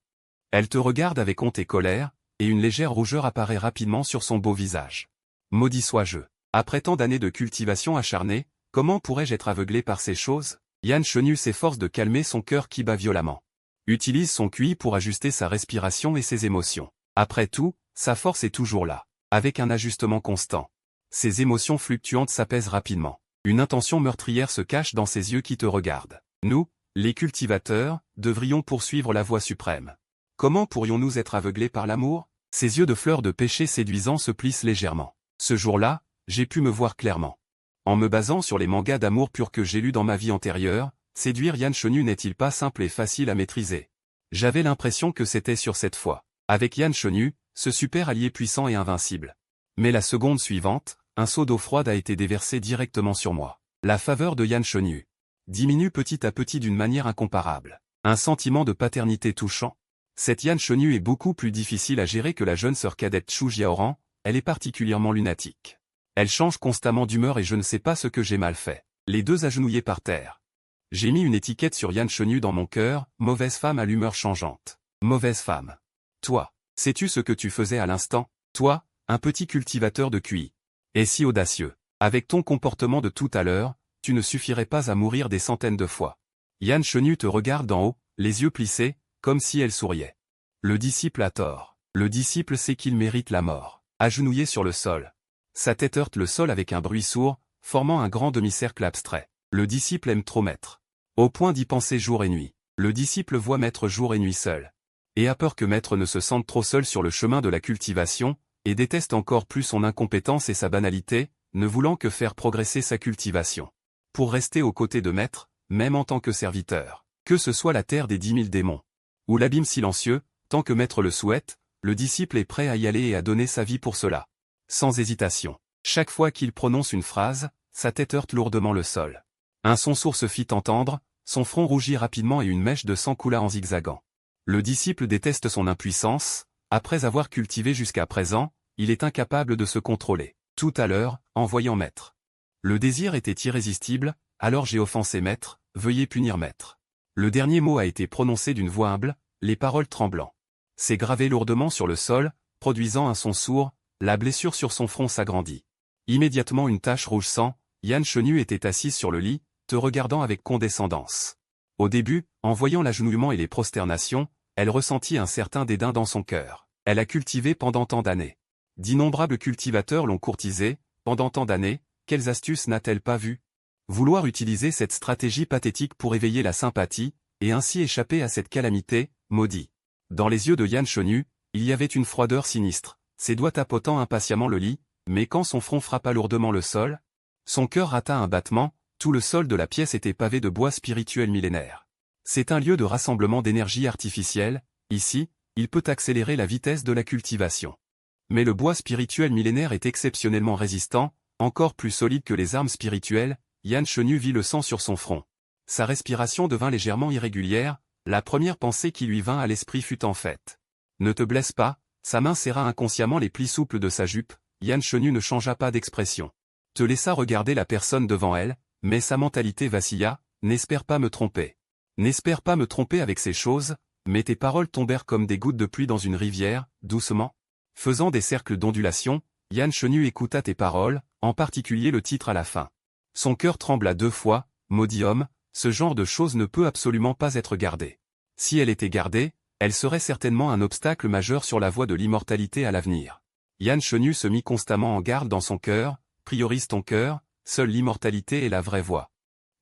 Elle te regarde avec honte et colère, et une légère rougeur apparaît rapidement sur son beau visage. Maudit sois-je. Après tant d'années de cultivation acharnée, comment pourrais-je être aveuglé par ces choses? Yan Chenyu s'efforce de calmer son cœur qui bat violemment. Utilise son QI pour ajuster sa respiration et ses émotions. Après tout, sa force est toujours là, avec un ajustement constant. Ses émotions fluctuantes s'apaisent rapidement. Une intention meurtrière se cache dans ses yeux qui te regardent. Nous, les cultivateurs, devrions poursuivre la voie suprême. Comment pourrions-nous être aveuglés par l'amour? Ses yeux de fleur de péché séduisant se plissent légèrement. Ce jour-là, j'ai pu me voir clairement. En me basant sur les mangas d'amour pur que j'ai lus dans ma vie antérieure, séduire Yan Shenu n'est-il pas simple et facile à maîtriser? J'avais l'impression que c'était sur cette fois. Avec Yan Shenu, ce super allié puissant et invincible. Mais la seconde suivante, un seau d'eau froide a été déversé directement sur moi. La faveur de Yan Shenu diminue petit à petit d'une manière incomparable. Un sentiment de paternité touchant. Cette Yan Shenu est beaucoup plus difficile à gérer que la jeune sœur cadette Chu Jiaoran, elle est particulièrement lunatique. Elle change constamment d'humeur et je ne sais pas ce que j'ai mal fait. Les deux agenouillés par terre. J'ai mis une étiquette sur Yan Shenu dans mon cœur, mauvaise femme à l'humeur changeante. Mauvaise femme. Toi, sais-tu ce que tu faisais à l'instant? Toi, un petit cultivateur de QI. Et si audacieux. Avec ton comportement de tout à l'heure, tu ne suffirais pas à mourir des centaines de fois. Yan Shenu te regarde d'en haut, les yeux plissés, comme si elle souriait. Le disciple a tort. Le disciple sait qu'il mérite la mort. Agenouillé sur le sol. Sa tête heurte le sol avec un bruit sourd, formant un grand demi-cercle abstrait. Le disciple aime trop Maître. Au point d'y penser jour et nuit. Le disciple voit Maître jour et nuit seul. Et a peur que Maître ne se sente trop seul sur le chemin de la cultivation, et déteste encore plus son incompétence et sa banalité, ne voulant que faire progresser sa cultivation. Pour rester aux côtés de Maître, même en tant que serviteur. Que ce soit la terre des 10 000 démons. Ou l'abîme silencieux, tant que Maître le souhaite, le disciple est prêt à y aller et à donner sa vie pour cela. Sans hésitation. Chaque fois qu'il prononce une phrase, sa tête heurte lourdement le sol. Un son sourd se fit entendre, son front rougit rapidement et une mèche de sang coula en zigzagant. Le disciple déteste son impuissance, après avoir cultivé jusqu'à présent, il est incapable de se contrôler. Tout à l'heure, en voyant Maître. Le désir était irrésistible, alors j'ai offensé Maître, veuillez punir Maître. Le dernier mot a été prononcé d'une voix humble, les paroles tremblant. C'est gravé lourdement sur le sol, produisant un son sourd, la blessure sur son front s'agrandit. Immédiatement une tache rouge sang, Yan Shenu était assise sur le lit, te regardant avec condescendance. Au début, en voyant l'agenouillement et les prosternations, elle ressentit un certain dédain dans son cœur. Elle a cultivé pendant tant d'années. D'innombrables cultivateurs l'ont courtisée, pendant tant d'années, quelles astuces n'a-t-elle pas vues? Vouloir utiliser cette stratégie pathétique pour éveiller la sympathie, et ainsi échapper à cette calamité, maudit. Dans les yeux de Yan Shenu, il y avait une froideur sinistre, ses doigts tapotant impatiemment le lit, mais quand son front frappa lourdement le sol, son cœur rata un battement, tout le sol de la pièce était pavé de bois spirituel millénaire. C'est un lieu de rassemblement d'énergie artificielle, ici, il peut accélérer la vitesse de la cultivation. Mais le bois spirituel millénaire est exceptionnellement résistant, encore plus solide que les armes spirituelles. Yan Shenu vit le sang sur son front. Sa respiration devint légèrement irrégulière, la première pensée qui lui vint à l'esprit fut en fait. Ne te blesse pas, sa main serra inconsciemment les plis souples de sa jupe, Yan Shenu ne changea pas d'expression. Te laissa regarder la personne devant elle, mais sa mentalité vacilla, n'espère pas me tromper. N'espère pas me tromper avec ces choses, mais tes paroles tombèrent comme des gouttes de pluie dans une rivière, doucement. Faisant des cercles d'ondulation, Yan Shenu écouta tes paroles, en particulier le titre à la fin. Son cœur trembla 2 fois, maudit homme, ce genre de choses ne peut absolument pas être gardé. Si elle était gardée, elle serait certainement un obstacle majeur sur la voie de l'immortalité à l'avenir. Yan Shenu se mit constamment en garde dans son cœur, priorise ton cœur, seule l'immortalité est la vraie voie.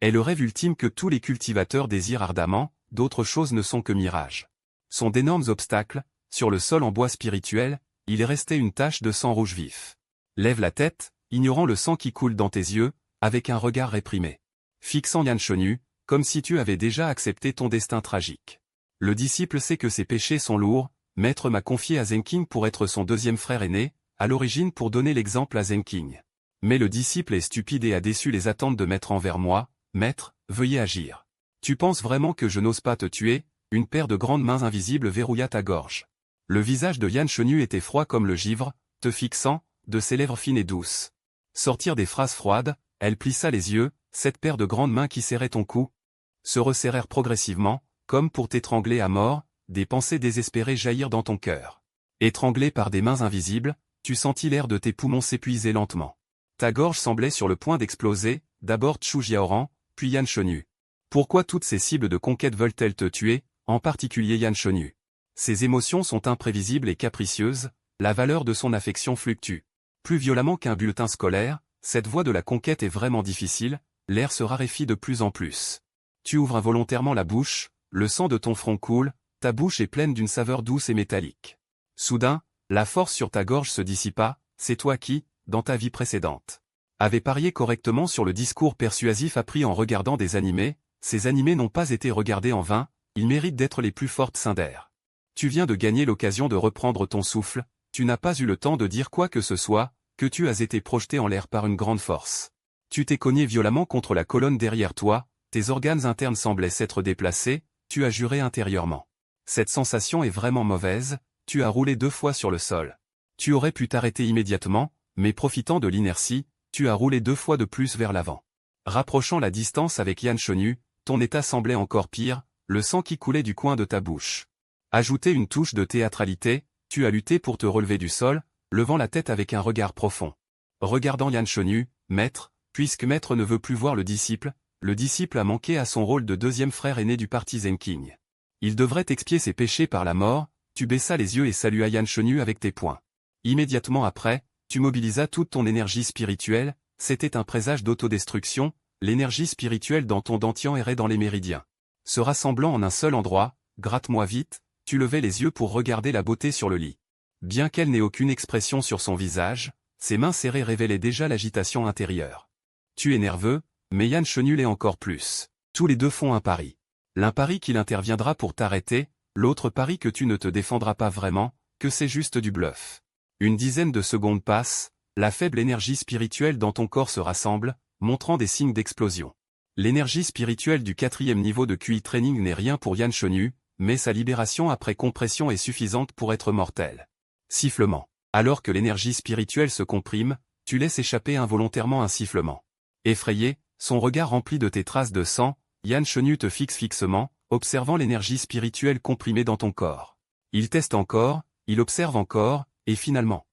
Est le rêve ultime que tous les cultivateurs désirent ardemment, d'autres choses ne sont que mirages. Sont d'énormes obstacles, sur le sol en bois spirituel, il est resté une tache de sang rouge vif. Lève la tête, ignorant le sang qui coule dans tes yeux, avec un regard réprimé. Fixant Yan Shenu, comme si tu avais déjà accepté ton destin tragique. Le disciple sait que ses péchés sont lourds, Maître m'a confié à Zenking pour être son deuxième frère aîné, à l'origine pour donner l'exemple à Zenking. Mais le disciple est stupide et a déçu les attentes de Maître envers moi, Maître, veuillez agir. Tu penses vraiment que je n'ose pas te tuer? Une paire de grandes mains invisibles verrouilla ta gorge. Le visage de Yan Shenu était froid comme le givre, te fixant, de ses lèvres fines et douces. Sortir des phrases froides, elle plissa les yeux, cette paire de grandes mains qui serraient ton cou, se resserrèrent progressivement, comme pour t'étrangler à mort, des pensées désespérées jaillirent dans ton cœur. Étranglé par des mains invisibles, tu sentis l'air de tes poumons s'épuiser lentement. Ta gorge semblait sur le point d'exploser, d'abord Chu Jiaoran, puis Yan Shenu. Pourquoi toutes ces cibles de conquête veulent-elles te tuer, en particulier Yan Shenu? Ses émotions sont imprévisibles et capricieuses, la valeur de son affection fluctue. Plus violemment qu'un bulletin scolaire, cette voie de la conquête est vraiment difficile, l'air se raréfie de plus en plus. Tu ouvres involontairement la bouche, le sang de ton front coule, Ta bouche est pleine d'une saveur douce et métallique. Soudain, la force sur ta gorge se dissipa, c'est toi qui, dans ta vie précédente, avais parié correctement sur le discours persuasif appris en regardant des animés. Ces animés n'ont pas été regardés en vain, ils méritent d'être les plus fortes Cinder. Tu viens de gagner l'occasion de reprendre ton souffle, tu n'as pas eu le temps de dire quoi que ce soit, que tu as été projeté en l'air par une grande force. Tu t'es cogné violemment contre la colonne derrière toi, tes organes internes semblaient s'être déplacés, tu as juré intérieurement. Cette sensation est vraiment mauvaise, tu as roulé 2 fois sur le sol. Tu aurais pu t'arrêter immédiatement, mais profitant de l'inertie, tu as roulé 2 fois de plus vers l'avant. Rapprochant la distance avec Yan Shonyu, ton état semblait encore pire, le sang qui coulait du coin de ta bouche. Ajouter une touche de théâtralité, tu as lutté pour te relever du sol, levant la tête avec un regard profond. Regardant Yan Shonyu, maître, puisque maître ne veut plus voir le disciple a manqué à son rôle de deuxième frère aîné du parti Zenking. Il devrait expier ses péchés par la mort, tu baissa les yeux et salua Yan Shonyu avec tes poings. Immédiatement après, tu mobilisas toute ton énergie spirituelle, c'était un présage d'autodestruction, l'énergie spirituelle dans ton dantian errait dans les méridiens. Se rassemblant en un seul endroit, gratte-moi vite, tu levais les yeux pour regarder la beauté sur le lit. Bien qu'elle n'ait aucune expression sur son visage, ses mains serrées révélaient déjà l'agitation intérieure. Tu es nerveux, mais Yan Shonyu l'est encore plus. Tous les deux font un pari. L'un parie qu'il interviendra pour t'arrêter, l'autre parie que tu ne te défendras pas vraiment, que c'est juste du bluff. Une dizaine de secondes passent, la faible énergie spirituelle dans ton corps se rassemble, montrant des signes d'explosion. L'énergie spirituelle du 4e niveau de QI Training n'est rien pour Yan Shonyu, mais sa libération après compression est suffisante pour être mortelle. Sifflement. Alors que l'énergie spirituelle se comprime, tu laisses échapper involontairement un sifflement. Effrayé, son regard rempli de tes traces de sang, Yan Shonyu te fixe fixement, observant l'énergie spirituelle comprimée dans ton corps. Il teste encore, il observe encore, et finalement.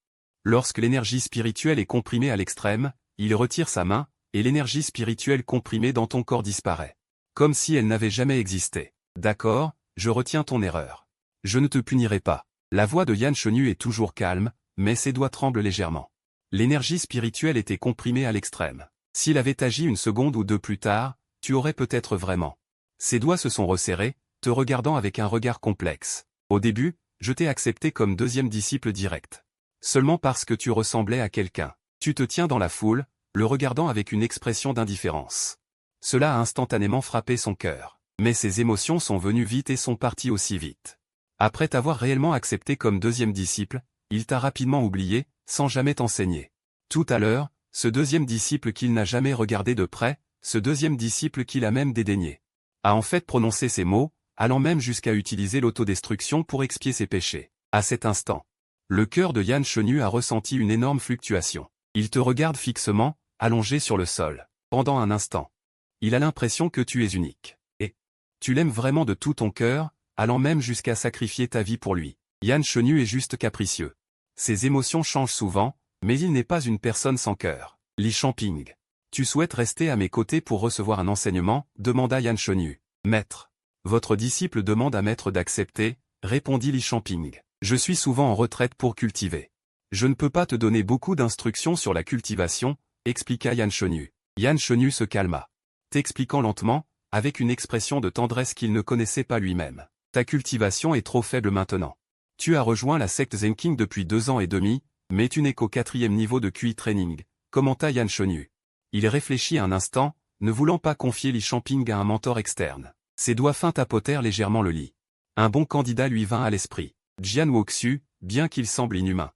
Lorsque l'énergie spirituelle est comprimée à l'extrême, il retire sa main, et l'énergie spirituelle comprimée dans ton corps disparaît. Comme si elle n'avait jamais existé. D'accord, je retiens ton erreur. Je ne te punirai pas. La voix de Yan Shonyu est toujours calme, mais ses doigts tremblent légèrement. L'énergie spirituelle était comprimée à l'extrême. S'il avait agi une seconde ou deux plus tard, tu aurais peut-être vraiment. Ses doigts se sont resserrés, te regardant avec un regard complexe. Au début, je t'ai accepté comme deuxième disciple direct. Seulement parce que tu ressemblais à quelqu'un. Tu te tiens dans la foule, le regardant avec une expression d'indifférence. Cela a instantanément frappé son cœur. Mais ses émotions sont venues vite et sont parties aussi vite. Après t'avoir réellement accepté comme deuxième disciple, il t'a rapidement oublié, sans jamais t'enseigner. Tout à l'heure, ce deuxième disciple qu'il n'a jamais regardé de près, ce deuxième disciple qu'il a même dédaigné, a en fait prononcé ces mots, allant même jusqu'à utiliser l'autodestruction pour expier ses péchés. À cet instant, le cœur de Yan Shonyu a ressenti une énorme fluctuation. Il te regarde fixement, allongé sur le sol. Pendant un instant, il a l'impression que tu es unique. Et tu l'aimes vraiment de tout ton cœur, allant même jusqu'à sacrifier ta vie pour lui. Yan Shonyu est juste capricieux. Ses émotions changent souvent, mais il n'est pas une personne sans cœur. Li Champing. Tu souhaites rester à mes côtés pour recevoir un enseignement, demanda Yan Shonyu. Maître. Votre disciple demande à maître d'accepter, répondit Li Champing. Je suis souvent en retraite pour cultiver. Je ne peux pas te donner beaucoup d'instructions sur la cultivation, expliqua Yan Shonyu. Yan Shonyu se calma. T'expliquant lentement, avec une expression de tendresse qu'il ne connaissait pas lui-même. Ta cultivation est trop faible maintenant. Tu as rejoint la secte Zenking depuis 2 ans et demi, mais tu n'es qu'au 4e niveau de QI Training, commenta Yan Shonyu. Il réfléchit un instant, ne voulant pas confier Li Champing à un mentor externe. Ses doigts fins tapotèrent légèrement le lit. Un bon candidat lui vint à l'esprit. Jian Woxu, bien qu'il semble inhumain.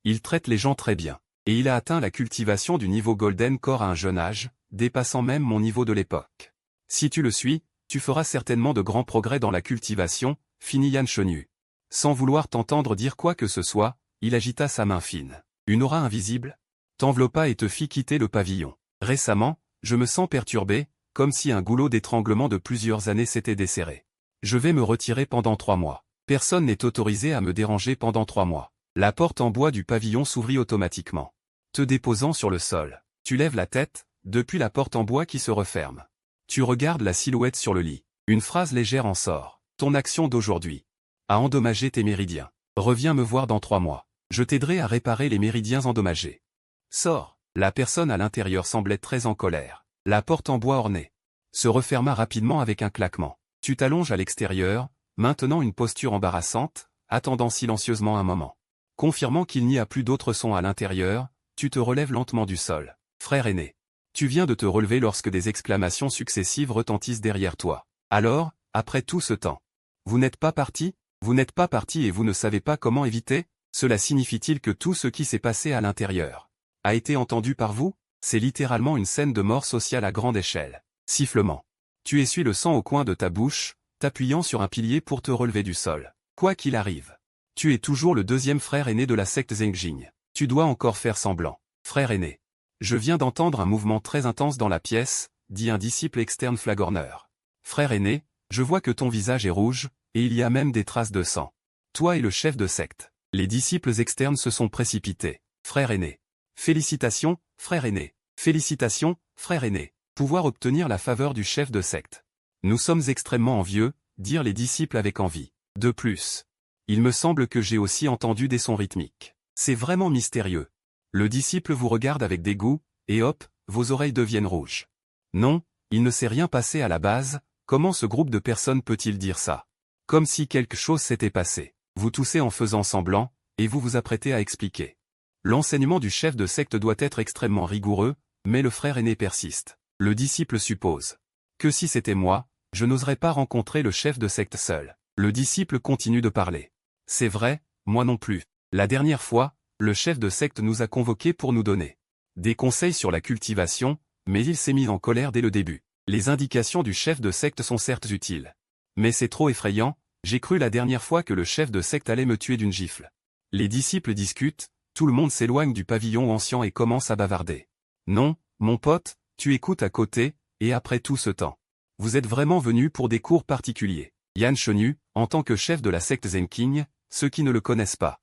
Il traite les gens très bien. Et il a atteint la cultivation du niveau Golden Core à un jeune âge, dépassant même mon niveau de l'époque. Si tu le suis, tu feras certainement de grands progrès dans la cultivation, finit Yan Shonyu. Sans vouloir t'entendre dire quoi que ce soit, il agita sa main fine. Une aura invisible t'enveloppa et te fit quitter le pavillon. Récemment, je me sens perturbé, comme si un goulot d'étranglement de plusieurs années s'était desserré. Je vais me retirer pendant 3 mois. Personne n'est autorisé à me déranger pendant 3 mois. La porte en bois du pavillon s'ouvrit automatiquement. Te déposant sur le sol. Tu lèves la tête, depuis la porte en bois qui se referme. Tu regardes la silhouette sur le lit. Une phrase légère en sort. Ton action d'aujourd'hui a endommagé tes méridiens. Reviens me voir dans 3 mois. Je t'aiderai à réparer les méridiens endommagés. Sors. La personne à l'intérieur semblait très en colère. La porte en bois ornée se referma rapidement avec un claquement. Tu t'allonges à l'extérieur, maintenant une posture embarrassante, attendant silencieusement un moment. Confirmant qu'il n'y a plus d'autre son à l'intérieur, tu te relèves lentement du sol. Frère aîné. Tu viens de te relever lorsque des exclamations successives retentissent derrière toi. Alors, après tout ce temps, vous n'êtes pas parti? Vous n'êtes pas parti et vous ne savez pas comment éviter? Cela signifie-t-il que tout ce qui s'est passé à l'intérieur a été entendu par vous? C'est littéralement une scène de mort sociale à grande échelle. Sifflement. Tu essuies le sang au coin de ta bouche, t'appuyant sur un pilier pour te relever du sol. Quoi qu'il arrive, tu es toujours le deuxième frère aîné de la secte Zengjing. Tu dois encore faire semblant. Frère aîné. Je viens d'entendre un mouvement très intense dans la pièce, dit un disciple externe flagorneur. Frère aîné, je vois que ton visage est rouge, et il y a même des traces de sang. Toi et le chef de secte. Les disciples externes se sont précipités. Frère aîné. Félicitations, frère aîné. Félicitations, frère aîné. Pouvoir obtenir la faveur du chef de secte. Nous sommes extrêmement envieux, dirent les disciples avec envie. De plus, il me semble que j'ai aussi entendu des sons rythmiques. C'est vraiment mystérieux. Le disciple vous regarde avec dégoût, et hop, vos oreilles deviennent rouges. Non, il ne s'est rien passé à la base, comment ce groupe de personnes peut-il dire ça? Comme si quelque chose s'était passé. Vous toussez en faisant semblant, et vous vous apprêtez à expliquer. L'enseignement du chef de secte doit être extrêmement rigoureux, mais le frère aîné persiste. Le disciple suppose que si c'était moi, je n'oserais pas rencontrer le chef de secte seul. Le disciple continue de parler. C'est vrai, moi non plus. La dernière fois, le chef de secte nous a convoqués pour nous donner des conseils sur la cultivation, mais il s'est mis en colère dès le début. Les indications du chef de secte sont certes utiles. Mais c'est trop effrayant, j'ai cru la dernière fois que le chef de secte allait me tuer d'une gifle. Les disciples discutent, tout le monde s'éloigne du pavillon ancien et commence à bavarder. Non, mon pote, tu écoutes à côté, et après tout ce temps. Vous êtes vraiment venu pour des cours particuliers. Yan Shenu, en tant que chef de la secte Zenking, ceux qui ne le connaissent pas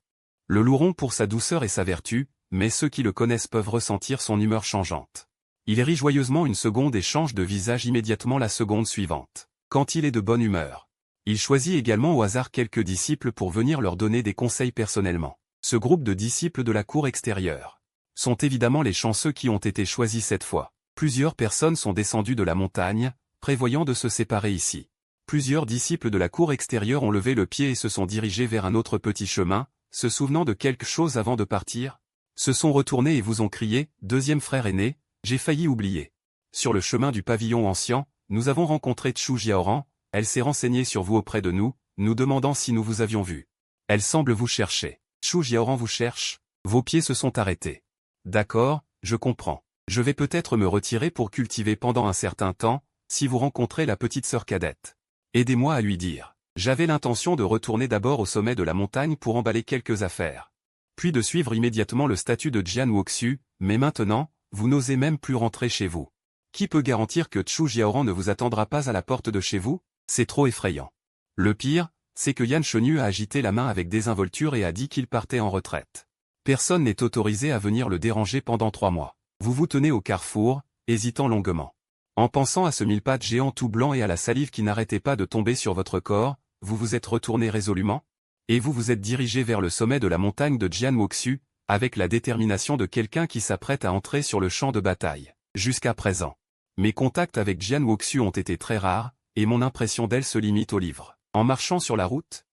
le loueront pour sa douceur et sa vertu, mais ceux qui le connaissent peuvent ressentir son humeur changeante. Il rit joyeusement une seconde et change de visage immédiatement la seconde suivante. Quand il est de bonne humeur, il choisit également au hasard quelques disciples pour venir leur donner des conseils personnellement. Ce groupe de disciples de la cour extérieure sont évidemment les chanceux qui ont été choisis cette fois. Plusieurs personnes sont descendues de la montagne, prévoyant de se séparer ici. Plusieurs disciples de la cour extérieure ont levé le pied et se sont dirigés vers un autre petit chemin, se souvenant de quelque chose avant de partir, se sont retournés et vous ont crié, deuxième frère aîné, j'ai failli oublier. Sur le chemin du pavillon ancien, nous avons rencontré Chu Jiaoran, elle s'est renseignée sur vous auprès de nous, nous demandant si nous vous avions vu. Elle semble vous chercher. Chu Jiaoran vous cherche, vos pieds se sont arrêtés. D'accord, je comprends. Je vais peut-être me retirer pour cultiver pendant un certain temps, si vous rencontrez la petite sœur cadette. Aidez-moi à lui dire. J'avais l'intention de retourner d'abord au sommet de la montagne pour emballer quelques affaires. Puis de suivre immédiatement le statut de Jian Wuxu, mais maintenant, vous n'osez même plus rentrer chez vous. Qui peut garantir que Chu Jiaoran ne vous attendra pas à la porte de chez vous? C'est trop effrayant. Le pire, c'est que Yan Shenu a agité la main avec désinvolture et a dit qu'il partait en retraite. Personne n'est autorisé à venir le déranger pendant 3 mois. Vous vous tenez au carrefour, hésitant longuement. En pensant à ce mille-pattes géant tout blanc et à la salive qui n'arrêtait pas de tomber sur votre corps, vous vous êtes retourné résolument, et vous vous êtes dirigé vers le sommet de la montagne de Jian Wuxu, avec la détermination de quelqu'un qui s'apprête à entrer sur le champ de bataille. Jusqu'à présent, mes contacts avec Jian Wuxu ont été très rares, et mon impression d'elle se limite au livre. En marchant sur la route,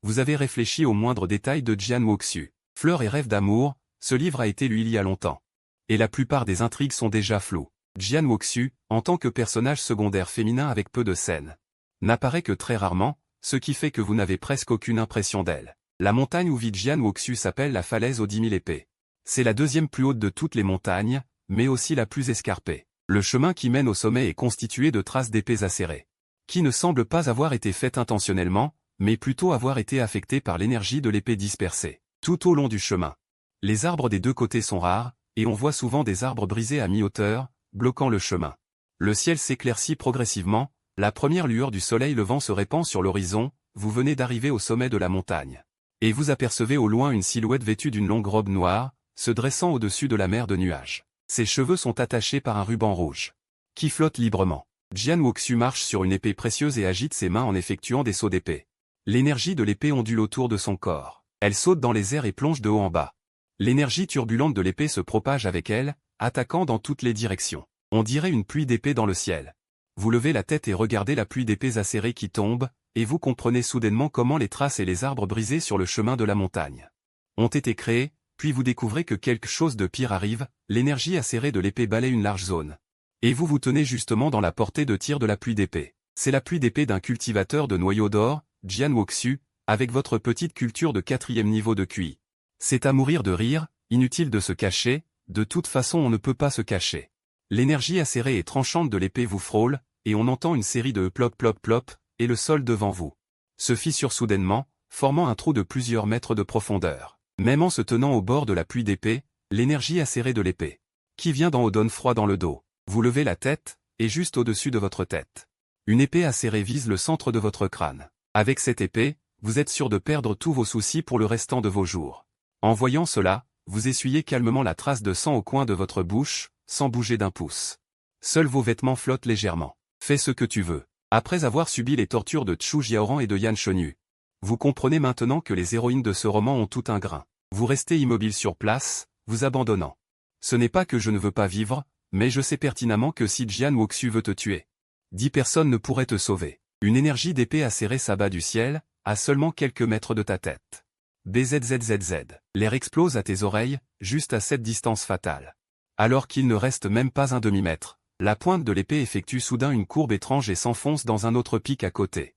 vous avez réfléchi aux moindres détails de Jian Wuxu. Fleurs et rêves d'amour, ce livre a été lu il y a longtemps. Et la plupart des intrigues sont déjà floues. Jian Wuxu, en tant que personnage secondaire féminin avec peu de scènes, n'apparaît que très rarement, ce qui fait que vous n'avez presque aucune impression d'elle. La montagne où vit Jian Wuxu s'appelle la falaise aux 10 000 épées. C'est la deuxième plus haute de toutes les montagnes, mais aussi la plus escarpée. Le chemin qui mène au sommet est constitué de traces d'épées acérées, qui ne semblent pas avoir été faites intentionnellement, mais plutôt avoir été affectées par l'énergie de l'épée dispersée. Tout au long du chemin, les arbres des deux côtés sont rares, et on voit souvent des arbres brisés à mi-hauteur, bloquant le chemin. Le ciel s'éclaircit progressivement, la première lueur du soleil levant se répand sur l'horizon, vous venez d'arriver au sommet de la montagne. Et vous apercevez au loin une silhouette vêtue d'une longue robe noire, se dressant au-dessus de la mer de nuages. Ses cheveux sont attachés par un ruban rouge, qui flotte librement. Jian Wuxu marche sur une épée précieuse et agite ses mains en effectuant des sauts d'épée. L'énergie de l'épée ondule autour de son corps. Elle saute dans les airs et plonge de haut en bas. L'énergie turbulente de l'épée se propage avec elle, attaquant dans toutes les directions. On dirait une pluie d'épées dans le ciel. Vous levez la tête et regardez la pluie d'épées acérées qui tombe, et vous comprenez soudainement comment les traces et les arbres brisés sur le chemin de la montagne ont été créés, puis vous découvrez que quelque chose de pire arrive, l'énergie acérée de l'épée balaye une large zone. Et vous vous tenez justement dans la portée de tir de la pluie d'épée. C'est la pluie d'épée d'un cultivateur de noyaux d'or, Jian Wuxu, avec votre petite culture de 4e niveau de QI. C'est à mourir de rire, inutile de se cacher, de toute façon on ne peut pas se cacher. L'énergie acérée et tranchante de l'épée vous frôle, et on entend une série de plop plop plop, et le sol devant vous se fissure soudainement, formant un trou de plusieurs mètres de profondeur. Même en se tenant au bord de la pluie d'épée, l'énergie acérée de l'épée, qui vient d'en haut donne froid dans le dos. Vous levez la tête, et juste au-dessus de votre tête, une épée acérée vise le centre de votre crâne. Avec cette épée, vous êtes sûr de perdre tous vos soucis pour le restant de vos jours. En voyant cela, vous essuyez calmement la trace de sang au coin de votre bouche, sans bouger d'un pouce. Seuls vos vêtements flottent légèrement. Fais ce que tu veux. Après avoir subi les tortures de Chu Jiaoran et de Yan Shengyu, vous comprenez maintenant que les héroïnes de ce roman ont tout un grain. Vous restez immobile sur place, vous abandonnant. Ce n'est pas que je ne veux pas vivre, mais je sais pertinemment que si Jian Wuxu veut te tuer, 10 personnes ne pourraient te sauver. Une énergie d'épée acérée s'abat du ciel, à seulement quelques mètres de ta tête. BZZZZ. L'air explose à tes oreilles, juste à cette distance fatale. Alors qu'il ne reste même pas un demi-mètre, la pointe de l'épée effectue soudain une courbe étrange et s'enfonce dans un autre pic à côté.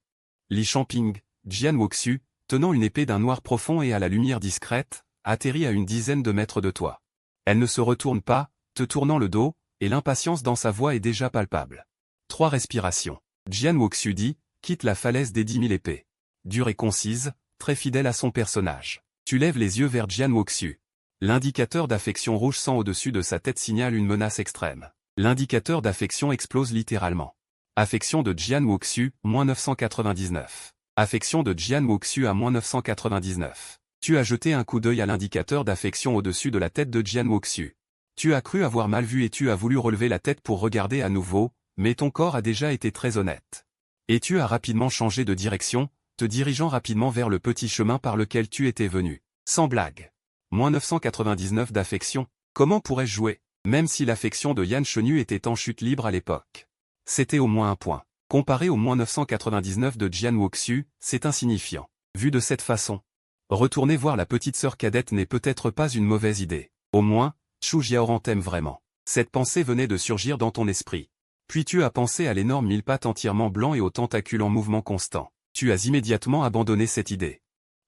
Li Champing, Jian Wuxu, tenant une épée d'un noir profond et à la lumière discrète, atterrit à une dizaine de mètres de toi. Elle ne se retourne pas, te tournant le dos, et l'impatience dans sa voix est déjà palpable. 3 respirations. Jian Wuxu dit, quitte la falaise des 10 000 épées. Dure et concise, très fidèle à son personnage. Tu lèves les yeux vers Jian Wuxu. L'indicateur d'affection rouge sang au-dessus de sa tête signale une menace extrême. L'indicateur d'affection explose littéralement. Affection de Jian Wuxu, moins 999. Affection de Jian Wuxu à moins 999. Tu as jeté un coup d'œil à l'indicateur d'affection au-dessus de la tête de Jian Wuxu. Tu as cru avoir mal vu et tu as voulu relever la tête pour regarder à nouveau, mais ton corps a déjà été très honnête. Et tu as rapidement changé de direction, te dirigeant rapidement vers le petit chemin par lequel tu étais venu. Sans blague. Moins 999 d'affection, comment pourrais-je jouer, même si l'affection de Yan Shengyu était en chute libre à l'époque. C'était au moins un point. Comparé au moins 999 de Jian Wuxu, c'est insignifiant. Vu de cette façon, retourner voir la petite sœur cadette n'est peut-être pas une mauvaise idée. Au moins, Chu Jiaoran t'aime vraiment. Cette pensée venait de surgir dans ton esprit. Puis tu as pensé à l'énorme mille-pattes entièrement blanc et aux tentacules en mouvement constant. Tu as immédiatement abandonné cette idée.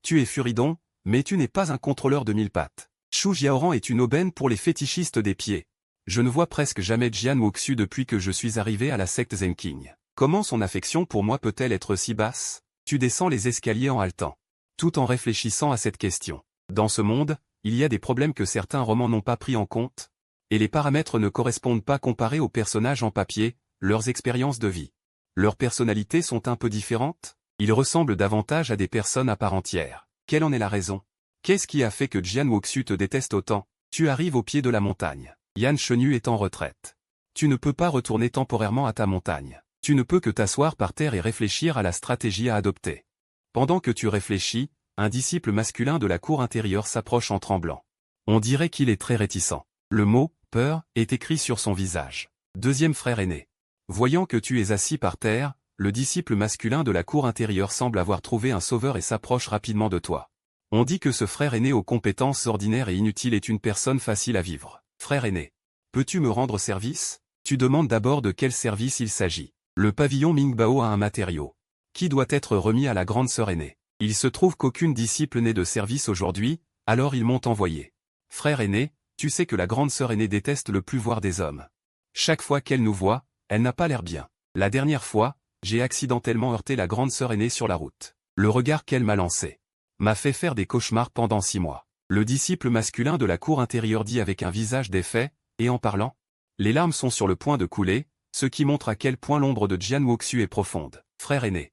Tu es Furidon, mais tu n'es pas un contrôleur de mille-pattes. Chu Jiaoran est une aubaine pour les fétichistes des pieds. Je ne vois presque jamais Jian Wuxu depuis que je suis arrivé à la secte Zenking. Comment son affection pour moi peut-elle être si basse? Tu descends les escaliers en haletant, tout en réfléchissant à cette question. Dans ce monde, il y a des problèmes que certains romans n'ont pas pris en compte, et les paramètres ne correspondent pas comparés aux personnages en papier, leurs expériences de vie. Leurs personnalités sont un peu différentes, ils ressemblent davantage à des personnes à part entière. Quelle en est la raison? Qu'est-ce qui a fait que Jian Wuxu te déteste autant? Tu arrives au pied de la montagne. Yan Shengyu est en retraite. Tu ne peux pas retourner temporairement à ta montagne. Tu ne peux que t'asseoir par terre et réfléchir à la stratégie à adopter. Pendant que tu réfléchis, un disciple masculin de la cour intérieure s'approche en tremblant. On dirait qu'il est très réticent. Le mot « peur » est écrit sur son visage. Deuxième frère aîné. Voyant que tu es assis par terre, le disciple masculin de la cour intérieure semble avoir trouvé un sauveur et s'approche rapidement de toi. On dit que ce frère aîné aux compétences ordinaires et inutiles est une personne facile à vivre. Frère aîné. Peux-tu me rendre service? Tu demandes d'abord de quel service il s'agit. Le pavillon Mingbao a un matériau qui doit être remis à la grande sœur aînée. Il se trouve qu'aucune disciple n'est de service aujourd'hui, alors ils m'ont envoyé. Frère aîné, tu sais que la grande sœur aînée déteste le plus voir des hommes. Chaque fois qu'elle nous voit, elle n'a pas l'air bien. La dernière fois, j'ai accidentellement heurté la grande sœur aînée sur la route. Le regard qu'elle m'a lancé m'a fait faire des cauchemars pendant 6 mois. Le disciple masculin de la cour intérieure dit avec un visage défait, et en parlant, les larmes sont sur le point de couler, ce qui montre à quel point l'ombre de Jian Wuxu est profonde. Frère aîné.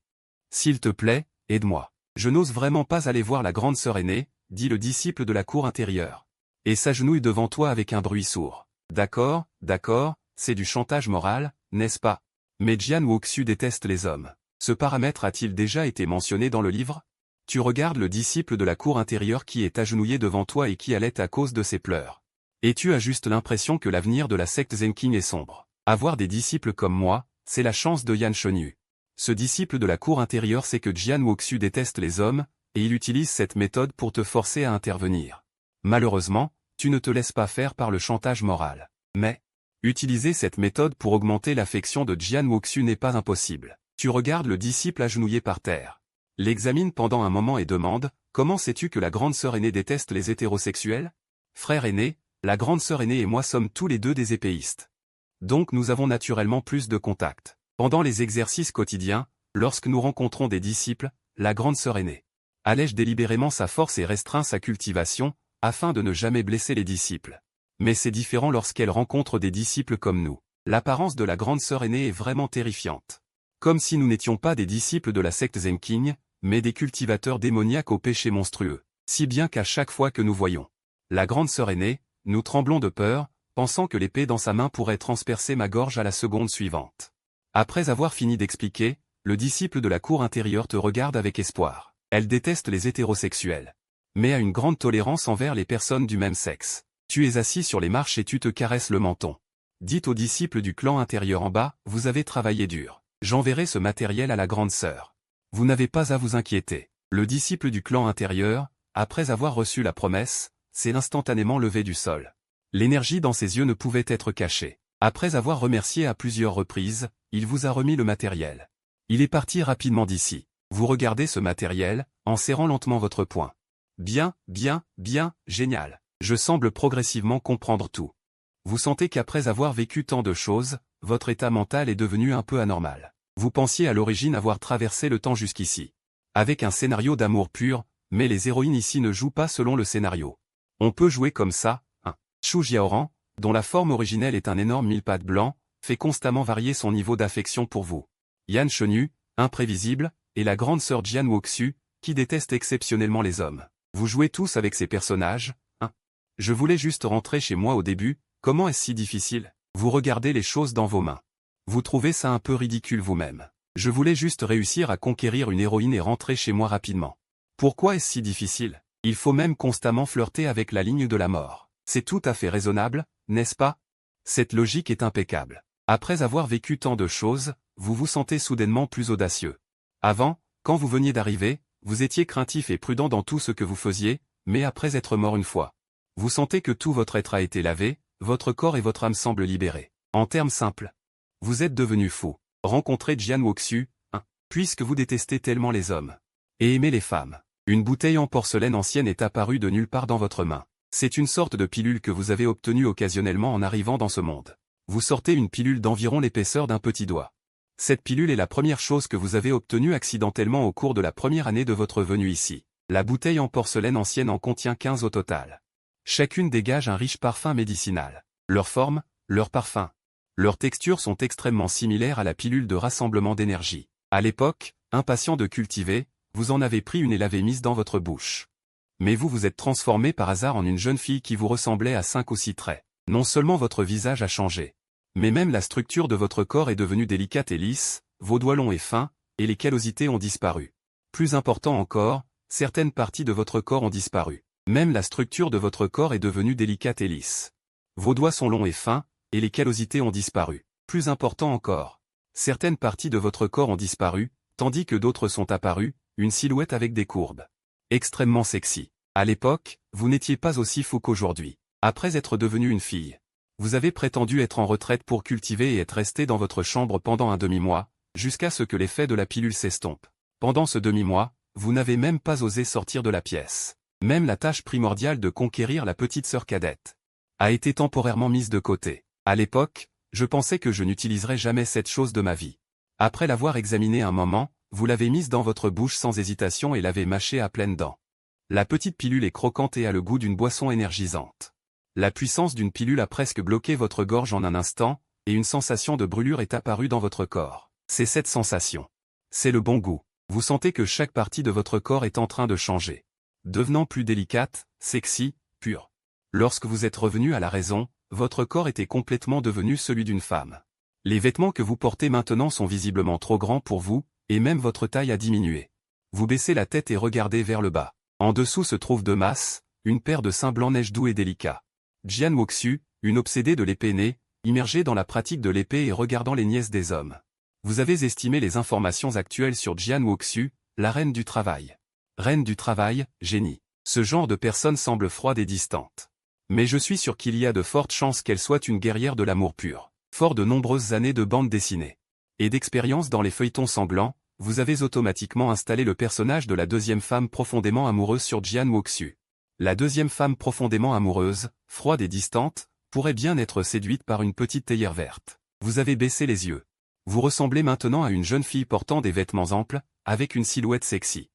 S'il te plaît, aide-moi. Je n'ose vraiment pas aller voir la grande sœur aînée, dit le disciple de la cour intérieure. Et s'agenouille devant toi avec un bruit sourd. D'accord, c'est du chantage moral, n'est-ce pas? Mais Jian Wuxu déteste les hommes. Ce paramètre a-t-il déjà été mentionné dans le livre? Tu regardes le disciple de la cour intérieure qui est agenouillé devant toi et qui allait à cause de ses pleurs. Et tu as juste l'impression que l'avenir de la secte Zenking est sombre. Avoir des disciples comme moi, c'est la chance de Yan Shengyu. Ce disciple de la cour intérieure sait que Jian Wuxu déteste les hommes, et il utilise cette méthode pour te forcer à intervenir. Malheureusement, tu ne te laisses pas faire par le chantage moral. Mais, utiliser cette méthode pour augmenter l'affection de Jian Wuxu n'est pas impossible. Tu regardes le disciple agenouillé par terre. L'examine pendant un moment et demande, comment sais-tu que la grande sœur aînée déteste les hétérosexuels? Frère aîné, la grande sœur aînée et moi sommes tous les deux des épéistes. Donc nous avons naturellement plus de contact. Pendant les exercices quotidiens, lorsque nous rencontrons des disciples, la grande sœur aînée allège délibérément sa force et restreint sa cultivation, afin de ne jamais blesser les disciples. Mais c'est différent lorsqu'elle rencontre des disciples comme nous. L'apparence de la grande sœur aînée est vraiment terrifiante. Comme si nous n'étions pas des disciples de la secte Zenking, mais des cultivateurs démoniaques au péché monstrueux. Si bien qu'à chaque fois que nous voyons la grande sœur aînée, nous tremblons de peur, pensant que l'épée dans sa main pourrait transpercer ma gorge à la seconde suivante. Après avoir fini d'expliquer, le disciple de la cour intérieure te regarde avec espoir. Elle déteste les hétérosexuels, mais a une grande tolérance envers les personnes du même sexe. Tu es assis sur les marches et tu te caresses le menton. Dites aux disciples du clan intérieur en bas, vous avez travaillé dur. J'enverrai ce matériel à la grande sœur. Vous n'avez pas à vous inquiéter. Le disciple du clan intérieur, après avoir reçu la promesse, s'est instantanément levé du sol. L'énergie dans ses yeux ne pouvait être cachée. Après avoir remercié à plusieurs reprises, il vous a remis le matériel. Il est parti rapidement d'ici. Vous regardez ce matériel, en serrant lentement votre poing. Bien, génial. Je semble progressivement comprendre tout. Vous sentez qu'après avoir vécu tant de choses, votre état mental est devenu un peu anormal. Vous pensiez à l'origine avoir traversé le temps jusqu'ici. Avec un scénario d'amour pur, mais les héroïnes ici ne jouent pas selon le scénario. On peut jouer comme ça, Chu Jiaoran, dont la forme originelle est un énorme mille-pattes blanc, fait constamment varier son niveau d'affection pour vous. Yan Shenu, imprévisible, et la grande sœur Jian Wuxu, qui déteste exceptionnellement les hommes. Vous jouez tous avec ces personnages, Je voulais juste rentrer chez moi au début, comment est-ce si difficile? Vous regardez les choses dans vos mains. Vous trouvez ça un peu ridicule vous-même. Je voulais juste réussir à conquérir une héroïne et rentrer chez moi rapidement. Pourquoi est-ce si difficile? Il faut même constamment flirter avec la ligne de la mort. C'est tout à fait raisonnable, n'est-ce pas? Cette logique est impeccable. Après avoir vécu tant de choses, vous vous sentez soudainement plus audacieux. Avant, quand vous veniez d'arriver, vous étiez craintif et prudent dans tout ce que vous faisiez, mais après être mort une fois, vous sentez que tout votre être a été lavé, votre corps et votre âme semblent libérés. En termes simples, vous êtes devenu fou. Rencontrez Jian Wuxu, puisque vous détestez tellement les hommes et aimez les femmes. Une bouteille en porcelaine ancienne est apparue de nulle part dans votre main. C'est une sorte de pilule que vous avez obtenue occasionnellement en arrivant dans ce monde. Vous sortez une pilule d'environ l'épaisseur d'un petit doigt. Cette pilule est la première chose que vous avez obtenue accidentellement au cours de la première année de votre venue ici. La bouteille en porcelaine ancienne en contient 15 au total. Chacune dégage un riche parfum médicinal. Leur forme, leur parfum, leur texture sont extrêmement similaires à la pilule de rassemblement d'énergie. À l'époque, impatient de cultiver, vous en avez pris une et l'avez mise dans votre bouche. Mais vous vous êtes transformé par hasard en une jeune fille qui vous ressemblait à 5 ou 6 traits. Non seulement votre visage a changé, mais même la structure de votre corps est devenue délicate et lisse, vos doigts longs et fins, et les callosités ont disparu. Plus important encore, certaines parties de votre corps ont disparu. Même la structure de votre corps est devenue délicate et lisse. Vos doigts sont longs et fins, et les callosités ont disparu. Plus important encore, certaines parties de votre corps ont disparu, tandis que d'autres sont apparues, une silhouette avec des courbes. Extrêmement sexy. À l'époque, vous n'étiez pas aussi fou qu'aujourd'hui. Après être devenu une fille, vous avez prétendu être en retraite pour cultiver et être resté dans votre chambre pendant un demi-mois, jusqu'à ce que l'effet de la pilule s'estompe. Pendant ce demi-mois, vous n'avez même pas osé sortir de la pièce. Même la tâche primordiale de conquérir la petite sœur cadette a été temporairement mise de côté. À l'époque, je pensais que je n'utiliserais jamais cette chose de ma vie. Après l'avoir examinée un moment, vous l'avez mise dans votre bouche sans hésitation et l'avez mâchée à pleines dents. La petite pilule est croquante et a le goût d'une boisson énergisante. La puissance d'une pilule a presque bloqué votre gorge en un instant, et une sensation de brûlure est apparue dans votre corps. C'est cette sensation. C'est le bon goût. Vous sentez que chaque partie de votre corps est en train de changer, devenant plus délicate, sexy, pure. Lorsque vous êtes revenu à la raison, votre corps était complètement devenu celui d'une femme. Les vêtements que vous portez maintenant sont visiblement trop grands pour vous, et même votre taille a diminué. Vous baissez la tête et regardez vers le bas. En dessous se trouvent deux masses, une paire de seins blancs neige doux et délicats. Jian Wuxu, une obsédée de l'épée née, immergée dans la pratique de l'épée et regardant les nièces des hommes. Vous avez estimé les informations actuelles sur Jian Wuxu, la reine du travail. Reine du travail, génie. Ce genre de personne semble froide et distante. Mais je suis sûr qu'il y a de fortes chances qu'elle soit une guerrière de l'amour pur. Fort de nombreuses années de bande dessinée et d'expérience dans les feuilletons sanglants, vous avez automatiquement installé le personnage de la deuxième femme profondément amoureuse sur Jian Wuxu. La deuxième femme profondément amoureuse, froide et distante, pourrait bien être séduite par une petite théière verte. Vous avez baissé les yeux. Vous ressemblez maintenant à une jeune fille portant des vêtements amples, avec une silhouette sexy.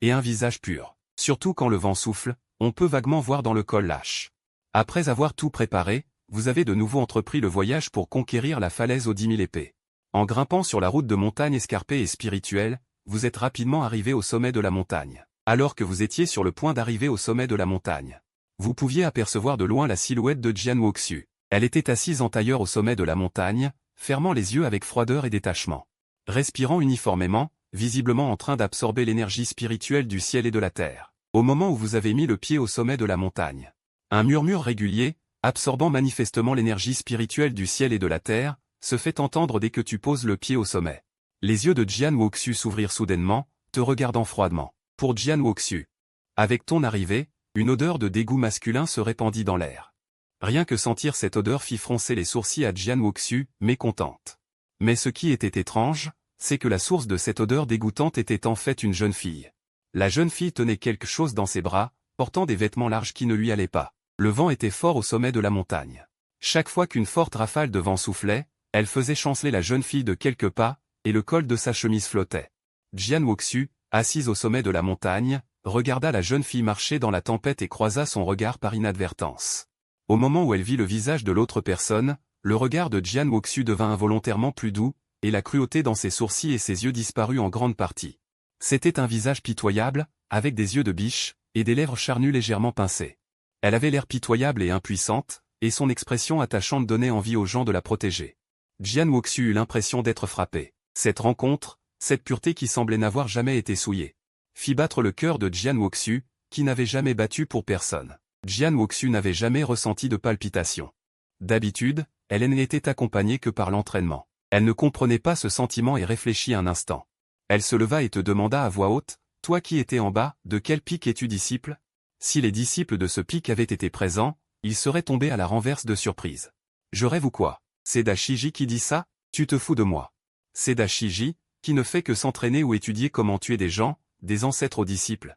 Et un visage pur. Surtout quand le vent souffle, on peut vaguement voir dans le col lâche. Après avoir tout préparé, vous avez de nouveau entrepris le voyage pour conquérir la falaise aux 10 000 épées. En grimpant sur la route de montagne escarpée et spirituelle, vous êtes rapidement arrivé au sommet de la montagne. Alors que vous étiez sur le point d'arriver au sommet de la montagne, vous pouviez apercevoir de loin la silhouette de Jian Wuxu. Elle était assise en tailleur au sommet de la montagne, fermant les yeux avec froideur et détachement. Respirant uniformément, visiblement en train d'absorber l'énergie spirituelle du ciel et de la terre. Au moment où vous avez mis le pied au sommet de la montagne, un murmure régulier, absorbant manifestement l'énergie spirituelle du ciel et de la terre, se fait entendre dès que tu poses le pied au sommet. Les yeux de Jian Wuxu s'ouvrirent soudainement, te regardant froidement. Pour Jian Wuxu. Avec ton arrivée, une odeur de dégoût masculin se répandit dans l'air. Rien que sentir cette odeur fit froncer les sourcils à Jian Wuxu, mécontente. Mais ce qui était étrange, c'est que la source de cette odeur dégoûtante était en fait une jeune fille. La jeune fille tenait quelque chose dans ses bras, portant des vêtements larges qui ne lui allaient pas. Le vent était fort au sommet de la montagne. Chaque fois qu'une forte rafale de vent soufflait, elle faisait chanceler la jeune fille de quelques pas, et le col de sa chemise flottait. Jian Wuxu, assise au sommet de la montagne, regarda la jeune fille marcher dans la tempête et croisa son regard par inadvertance. Au moment où elle vit le visage de l'autre personne, le regard de Jian Wuxu devint involontairement plus doux, et la cruauté dans ses sourcils et ses yeux disparut en grande partie. C'était un visage pitoyable, avec des yeux de biche, et des lèvres charnues légèrement pincées. Elle avait l'air pitoyable et impuissante, et son expression attachante donnait envie aux gens de la protéger. Jian Wuxu eut l'impression d'être frappé. Cette rencontre, cette pureté qui semblait n'avoir jamais été souillée, fit battre le cœur de Jian Wuxu, qui n'avait jamais battu pour personne. Jian Wuxu n'avait jamais ressenti de palpitations. D'habitude, elle n'était accompagnée que par l'entraînement. Elle ne comprenait pas ce sentiment et réfléchit un instant. Elle se leva et te demanda à voix haute, « Toi qui étais en bas, de quel pic es-tu disciple ?» Si les disciples de ce pic avaient été présents, ils seraient tombés à la renverse de surprise. « Je rêve ou quoi? C'est Da Shiji qui dit ça? Tu te fous de moi. » C'est Da Shiji, qui ne fait que s'entraîner ou étudier comment tuer des gens, des ancêtres aux disciples.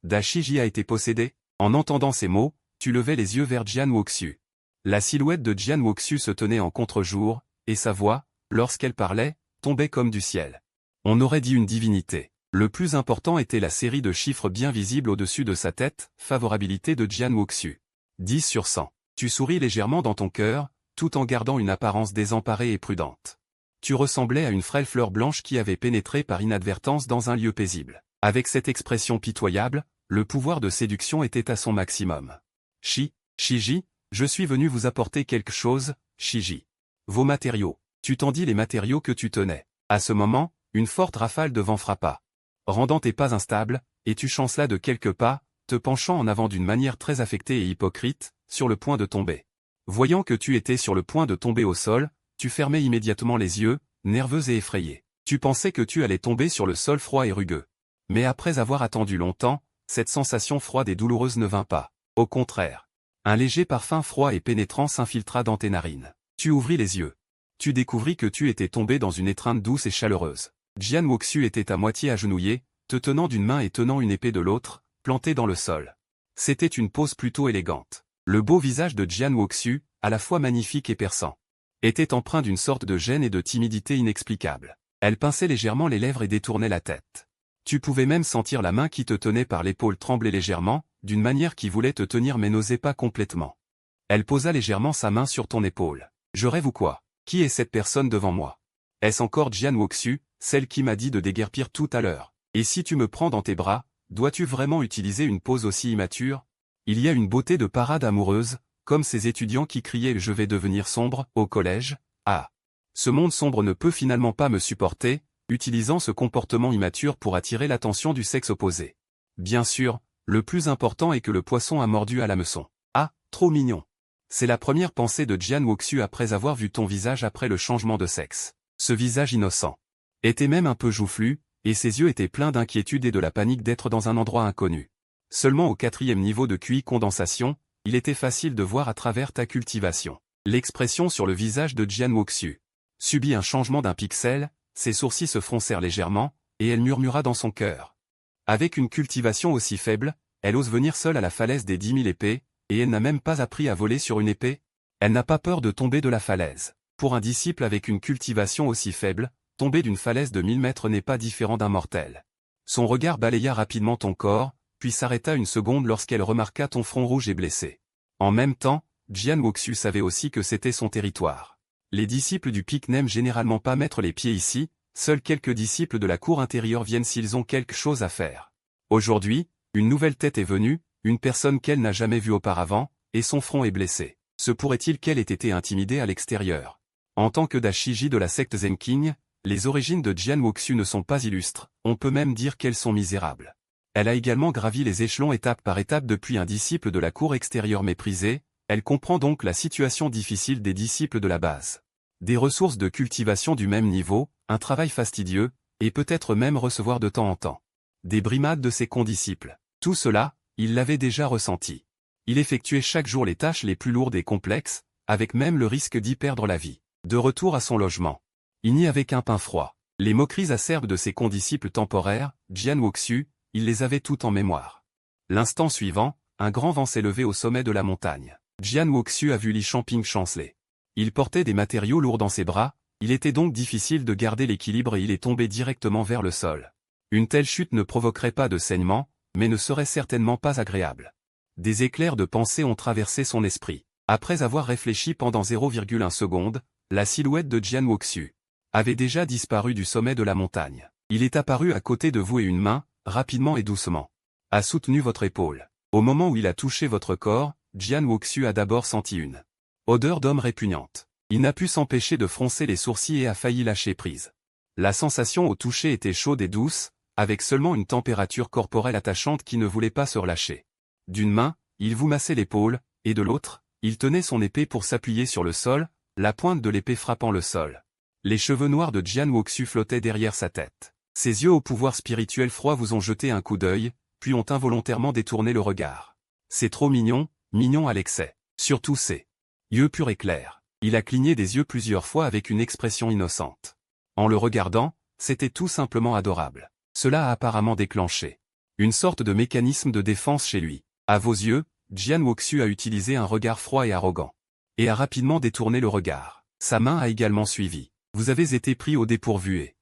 Da Shiji a été possédé. En entendant ces mots, tu levais les yeux vers Jian Wuxu. La silhouette de Jian Wuxu se tenait en contre-jour, et sa voix, lorsqu'elle parlait, tombait comme du ciel. On aurait dit une divinité. Le plus important était la série de chiffres bien visibles au-dessus de sa tête, favorabilité de Jian Wuxu. 10 sur 100. Tu souris légèrement dans ton cœur, tout en gardant une apparence désemparée et prudente. Tu ressemblais à une frêle fleur blanche qui avait pénétré par inadvertance dans un lieu paisible. Avec cette expression pitoyable, le pouvoir de séduction était à son maximum. Shiji, je suis venu vous apporter quelque chose, Shiji. Vos matériaux. Tu tendis les matériaux que tu tenais. À ce moment, une forte rafale de vent frappa, rendant tes pas instables, et tu chancelas de quelques pas, te penchant en avant d'une manière très affectée et hypocrite, sur le point de tomber. Voyant que tu étais sur le point de tomber au sol, tu fermais immédiatement les yeux, nerveuse et effrayée. Tu pensais que tu allais tomber sur le sol froid et rugueux. Mais après avoir attendu longtemps, cette sensation froide et douloureuse ne vint pas. Au contraire. Un léger parfum froid et pénétrant s'infiltra dans tes narines. Tu ouvris les yeux. Tu découvris que tu étais tombé dans une étreinte douce et chaleureuse. Jian Wuxu était à moitié agenouillé, te tenant d'une main et tenant une épée de l'autre, plantée dans le sol. C'était une pose plutôt élégante. Le beau visage de Jian Wuxu, à la fois magnifique et perçant, était empreint d'une sorte de gêne et de timidité inexplicable. Elle pinçait légèrement les lèvres et détournait la tête. Tu pouvais même sentir la main qui te tenait par l'épaule trembler légèrement, d'une manière qui voulait te tenir mais n'osait pas complètement. Elle posa légèrement sa main sur ton épaule. Je rêve ou quoi? Qui est cette personne devant moi? Est-ce encore Jian Wuxu, celle qui m'a dit de déguerpir tout à l'heure? Et si tu me prends dans tes bras, dois-tu vraiment utiliser une pose aussi immature? Il y a une beauté de parade amoureuse, comme ces étudiants qui criaient « Je vais devenir sombre » au collège. Ah! Ce monde sombre ne peut finalement pas me supporter, utilisant ce comportement immature pour attirer l'attention du sexe opposé. Bien sûr, le plus important est que le poisson a mordu à l'hameçon. Ah, trop mignon! C'est la première pensée de Jian Wuxu après avoir vu ton visage après le changement de sexe. Ce visage innocent était même un peu joufflu, et ses yeux étaient pleins d'inquiétude et de la panique d'être dans un endroit inconnu. Seulement au 4e niveau de QI condensation, il était facile de voir à travers ta cultivation. L'expression sur le visage de Jian Wuxu subit un changement d'un pixel, ses sourcils se froncèrent légèrement, et elle murmura dans son cœur. Avec une cultivation aussi faible, elle ose venir seule à la falaise des 10 000 épées, et elle n'a même pas appris à voler sur une épée. Elle n'a pas peur de tomber de la falaise. Pour un disciple avec une cultivation aussi faible, tomber d'une falaise de 1000 mètres n'est pas différent d'un mortel. Son regard balaya rapidement ton corps, puis s'arrêta une seconde lorsqu'elle remarqua ton front rouge et blessé. En même temps, Jian Wuxu savait aussi que c'était son territoire. Les disciples du pic n'aiment généralement pas mettre les pieds ici, seuls quelques disciples de la cour intérieure viennent s'ils ont quelque chose à faire. Aujourd'hui, une nouvelle tête est venue, une personne qu'elle n'a jamais vue auparavant, et son front est blessé. Se pourrait-il qu'elle ait été intimidée à l'extérieur? En tant que Dashiji de la secte Zenking, les origines de Jian Wuxu ne sont pas illustres, on peut même dire qu'elles sont misérables. Elle a également gravi les échelons étape par étape depuis un disciple de la cour extérieure méprisé, elle comprend donc la situation difficile des disciples de la base. Des ressources de cultivation du même niveau, un travail fastidieux, et peut-être même recevoir de temps en temps des brimades de ses condisciples. Tout cela, il l'avait déjà ressenti. Il effectuait chaque jour les tâches les plus lourdes et complexes, avec même le risque d'y perdre la vie. De retour à son logement, il n'y avait qu'un pain froid. Les moqueries acerbes de ses condisciples temporaires, Jian Wuxu, il les avait toutes en mémoire. L'instant suivant, un grand vent s'est levé au sommet de la montagne. Jian Wuxu a vu Li Champing chanceler. Il portait des matériaux lourds dans ses bras, il était donc difficile de garder l'équilibre et il est tombé directement vers le sol. Une telle chute ne provoquerait pas de saignement, mais ne serait certainement pas agréable. Des éclairs de pensée ont traversé son esprit. Après avoir réfléchi pendant 0,1 seconde, la silhouette de Jian Wuxu avait déjà disparu du sommet de la montagne. Il est apparu à côté de vous et une main, rapidement et doucement, a soutenu votre épaule. Au moment où il a touché votre corps, Jian Wuxu a d'abord senti une odeur d'homme répugnante. Il n'a pu s'empêcher de froncer les sourcils et a failli lâcher prise. La sensation au toucher était chaude et douce, avec seulement une température corporelle attachante qui ne voulait pas se relâcher. D'une main, il vous massait l'épaule, et de l'autre, il tenait son épée pour s'appuyer sur le sol, la pointe de l'épée frappant le sol. Les cheveux noirs de Jian Wuxu flottaient derrière sa tête. Ses yeux au pouvoir spirituel froid vous ont jeté un coup d'œil, puis ont involontairement détourné le regard. C'est trop mignon, mignon à l'excès. Surtout ses yeux purs et clairs. Il a cligné des yeux plusieurs fois avec une expression innocente. En le regardant, c'était tout simplement adorable. Cela a apparemment déclenché une sorte de mécanisme de défense chez lui. À vos yeux, Jian Wuxu a utilisé un regard froid et arrogant. Et a rapidement détourné le regard. Sa main a également suivi. Vous avez été pris au dépourvu et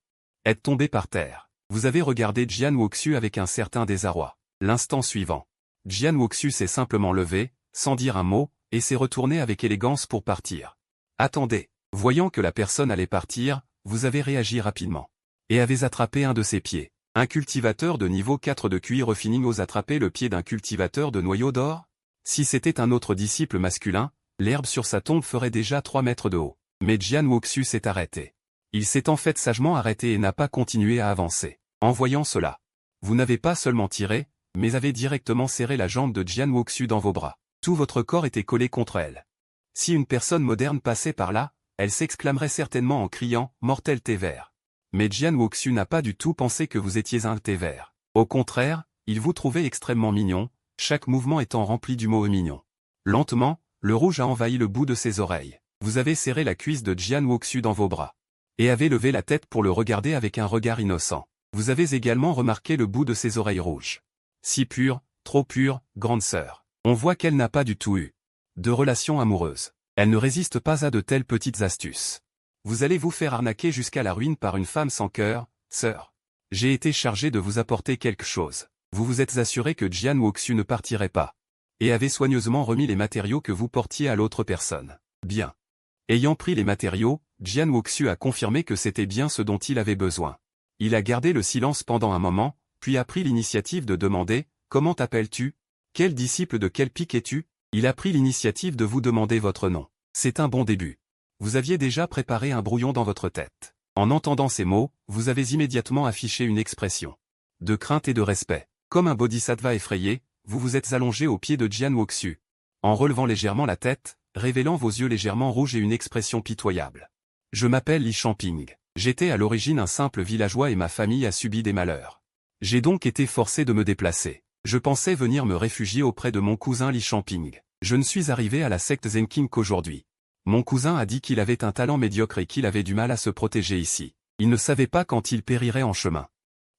êtes tombé par terre. Vous avez regardé Jian Wuxu avec un certain désarroi. L'instant suivant, Jian Wuxu s'est simplement levé, sans dire un mot, et s'est retourné avec élégance pour partir. Attendez. Voyant que la personne allait partir, vous avez réagi rapidement. Et avez attrapé un de ses pieds. Un cultivateur de niveau 4 de QI refining ose attraper le pied d'un cultivateur de noyau d'or? Si c'était un autre disciple masculin, l'herbe sur sa tombe ferait déjà 3 mètres de haut. Mais Jian Wuxu s'est arrêté. Il s'est en fait sagement arrêté et n'a pas continué à avancer. En voyant cela, vous n'avez pas seulement tiré, mais avez directement serré la jambe de Jian Wuxu dans vos bras. Tout votre corps était collé contre elle. Si une personne moderne passait par là, elle s'exclamerait certainement en criant « Mortel thé vert ». Mais Jian Wuxu n'a pas du tout pensé que vous étiez un thé vert. Au contraire, il vous trouvait extrêmement mignon, chaque mouvement étant rempli du mot mignon. Lentement, le rouge a envahi le bout de ses oreilles. Vous avez serré la cuisse de Jian Wuxu dans vos bras. Et avez levé la tête pour le regarder avec un regard innocent. Vous avez également remarqué le bout de ses oreilles rouges. Si pure, trop pure, grande sœur. On voit qu'elle n'a pas du tout eu de relation amoureuse. Elle ne résiste pas à de telles petites astuces. Vous allez vous faire arnaquer jusqu'à la ruine par une femme sans cœur, sœur. J'ai été chargé de vous apporter quelque chose. Vous vous êtes assuré que Jian Wuxu ne partirait pas. Et avez soigneusement remis les matériaux que vous portiez à l'autre personne. Bien. Ayant pris les matériaux, Jian Wuxu a confirmé que c'était bien ce dont il avait besoin. Il a gardé le silence pendant un moment, puis a pris l'initiative de demander « Comment t'appelles-tu? Quel disciple de quel pic es-tu » Il a pris l'initiative de vous demander votre nom. C'est un bon début. Vous aviez déjà préparé un brouillon dans votre tête. En entendant ces mots, vous avez immédiatement affiché une expression de crainte et de respect. Comme un bodhisattva effrayé, vous vous êtes allongé au pied de Jian Wuxu. En relevant légèrement la tête, révélant vos yeux légèrement rouges et une expression pitoyable. Je m'appelle Li Champing. J'étais à l'origine un simple villageois et ma famille a subi des malheurs. J'ai donc été forcé de me déplacer. Je pensais venir me réfugier auprès de mon cousin Li Champing. Je ne suis arrivé à la secte Zenking qu'aujourd'hui. Mon cousin a dit qu'il avait un talent médiocre et qu'il avait du mal à se protéger ici. Il ne savait pas quand il périrait en chemin.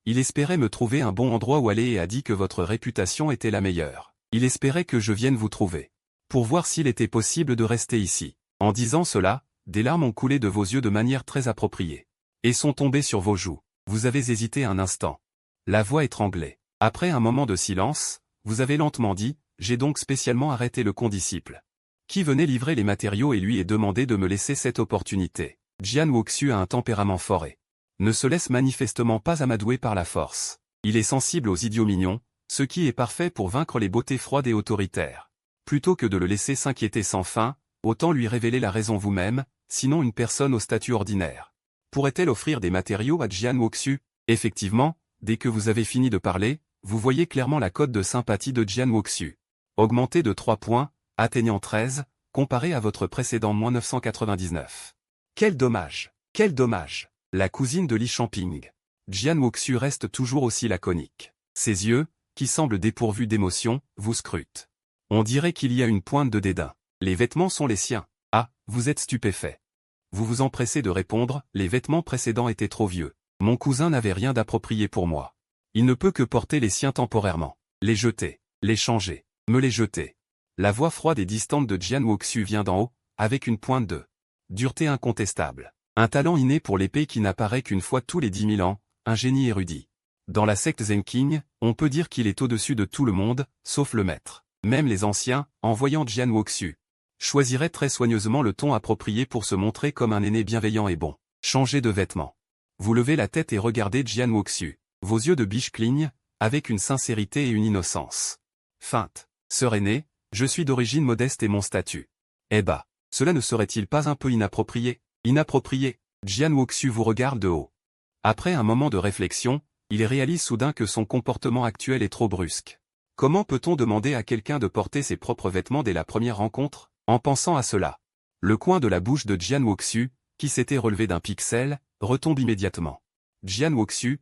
Il espérait me trouver un bon endroit où aller et a dit que votre réputation était la meilleure. Il espérait que je vienne vous trouver. Pour voir s'il était possible de rester ici. En disant cela, des larmes ont coulé de vos yeux de manière très appropriée. Et sont tombées sur vos joues. Vous avez hésité un instant. La voix étranglée. Après un moment de silence, vous avez lentement dit, j'ai donc spécialement arrêté le condisciple. Qui venait livrer les matériaux et lui est demandé de me laisser cette opportunité. Jian Wuxiu a un tempérament fort et ne se laisse manifestement pas amadouer par la force. Il est sensible aux idiots mignons, ce qui est parfait pour vaincre les beautés froides et autoritaires. Plutôt que de le laisser s'inquiéter sans fin, autant lui révéler la raison vous-même, sinon une personne au statut ordinaire. Pourrait-elle offrir des matériaux à Jian Wuxiu? Effectivement, dès que vous avez fini de parler, vous voyez clairement la cote de sympathie de Jian Wuxiu. Augmentée de 3 points, atteignant 13, comparé à votre précédent -999. Quel dommage! Quel dommage! La cousine de Li Champing. Jian Wuxiu reste toujours aussi laconique. Ses yeux, qui semblent dépourvus d'émotion, vous scrutent. On dirait qu'il y a une pointe de dédain. Les vêtements sont les siens. Ah, vous êtes stupéfait. Vous vous empressez de répondre, les vêtements précédents étaient trop vieux. Mon cousin n'avait rien d'approprié pour moi. Il ne peut que porter les siens temporairement. Les jeter, les changer, me les jeter. La voix froide et distante de Jian Wuxiu vient d'en haut, avec une pointe de dureté incontestable. Un talent inné pour l'épée qui n'apparaît qu'une fois tous les 10 000 ans, un génie érudit. Dans la secte Zenking, on peut dire qu'il est au-dessus de tout le monde, sauf le maître. Même les anciens, en voyant Jian Wuxiu, choisiraient très soigneusement le ton approprié pour se montrer comme un aîné bienveillant et bon. Changez de vêtements. Vous levez la tête et regardez Jian Wuxiu. Vos yeux de biche clignent, avec une sincérité et une innocence. Feinte. Sœur aînée, je suis d'origine modeste et mon statut. Eh bah, cela ne serait-il pas un peu inapproprié? Inapproprié. Jian Wuxiu vous regarde de haut. Après un moment de réflexion, il réalise soudain que son comportement actuel est trop brusque. Comment peut-on demander à quelqu'un de porter ses propres vêtements dès la première rencontre? En pensant à cela, le coin de la bouche de Jian Wuxiu, qui s'était relevé d'un pixel, retombe immédiatement. Jian Wuxiu,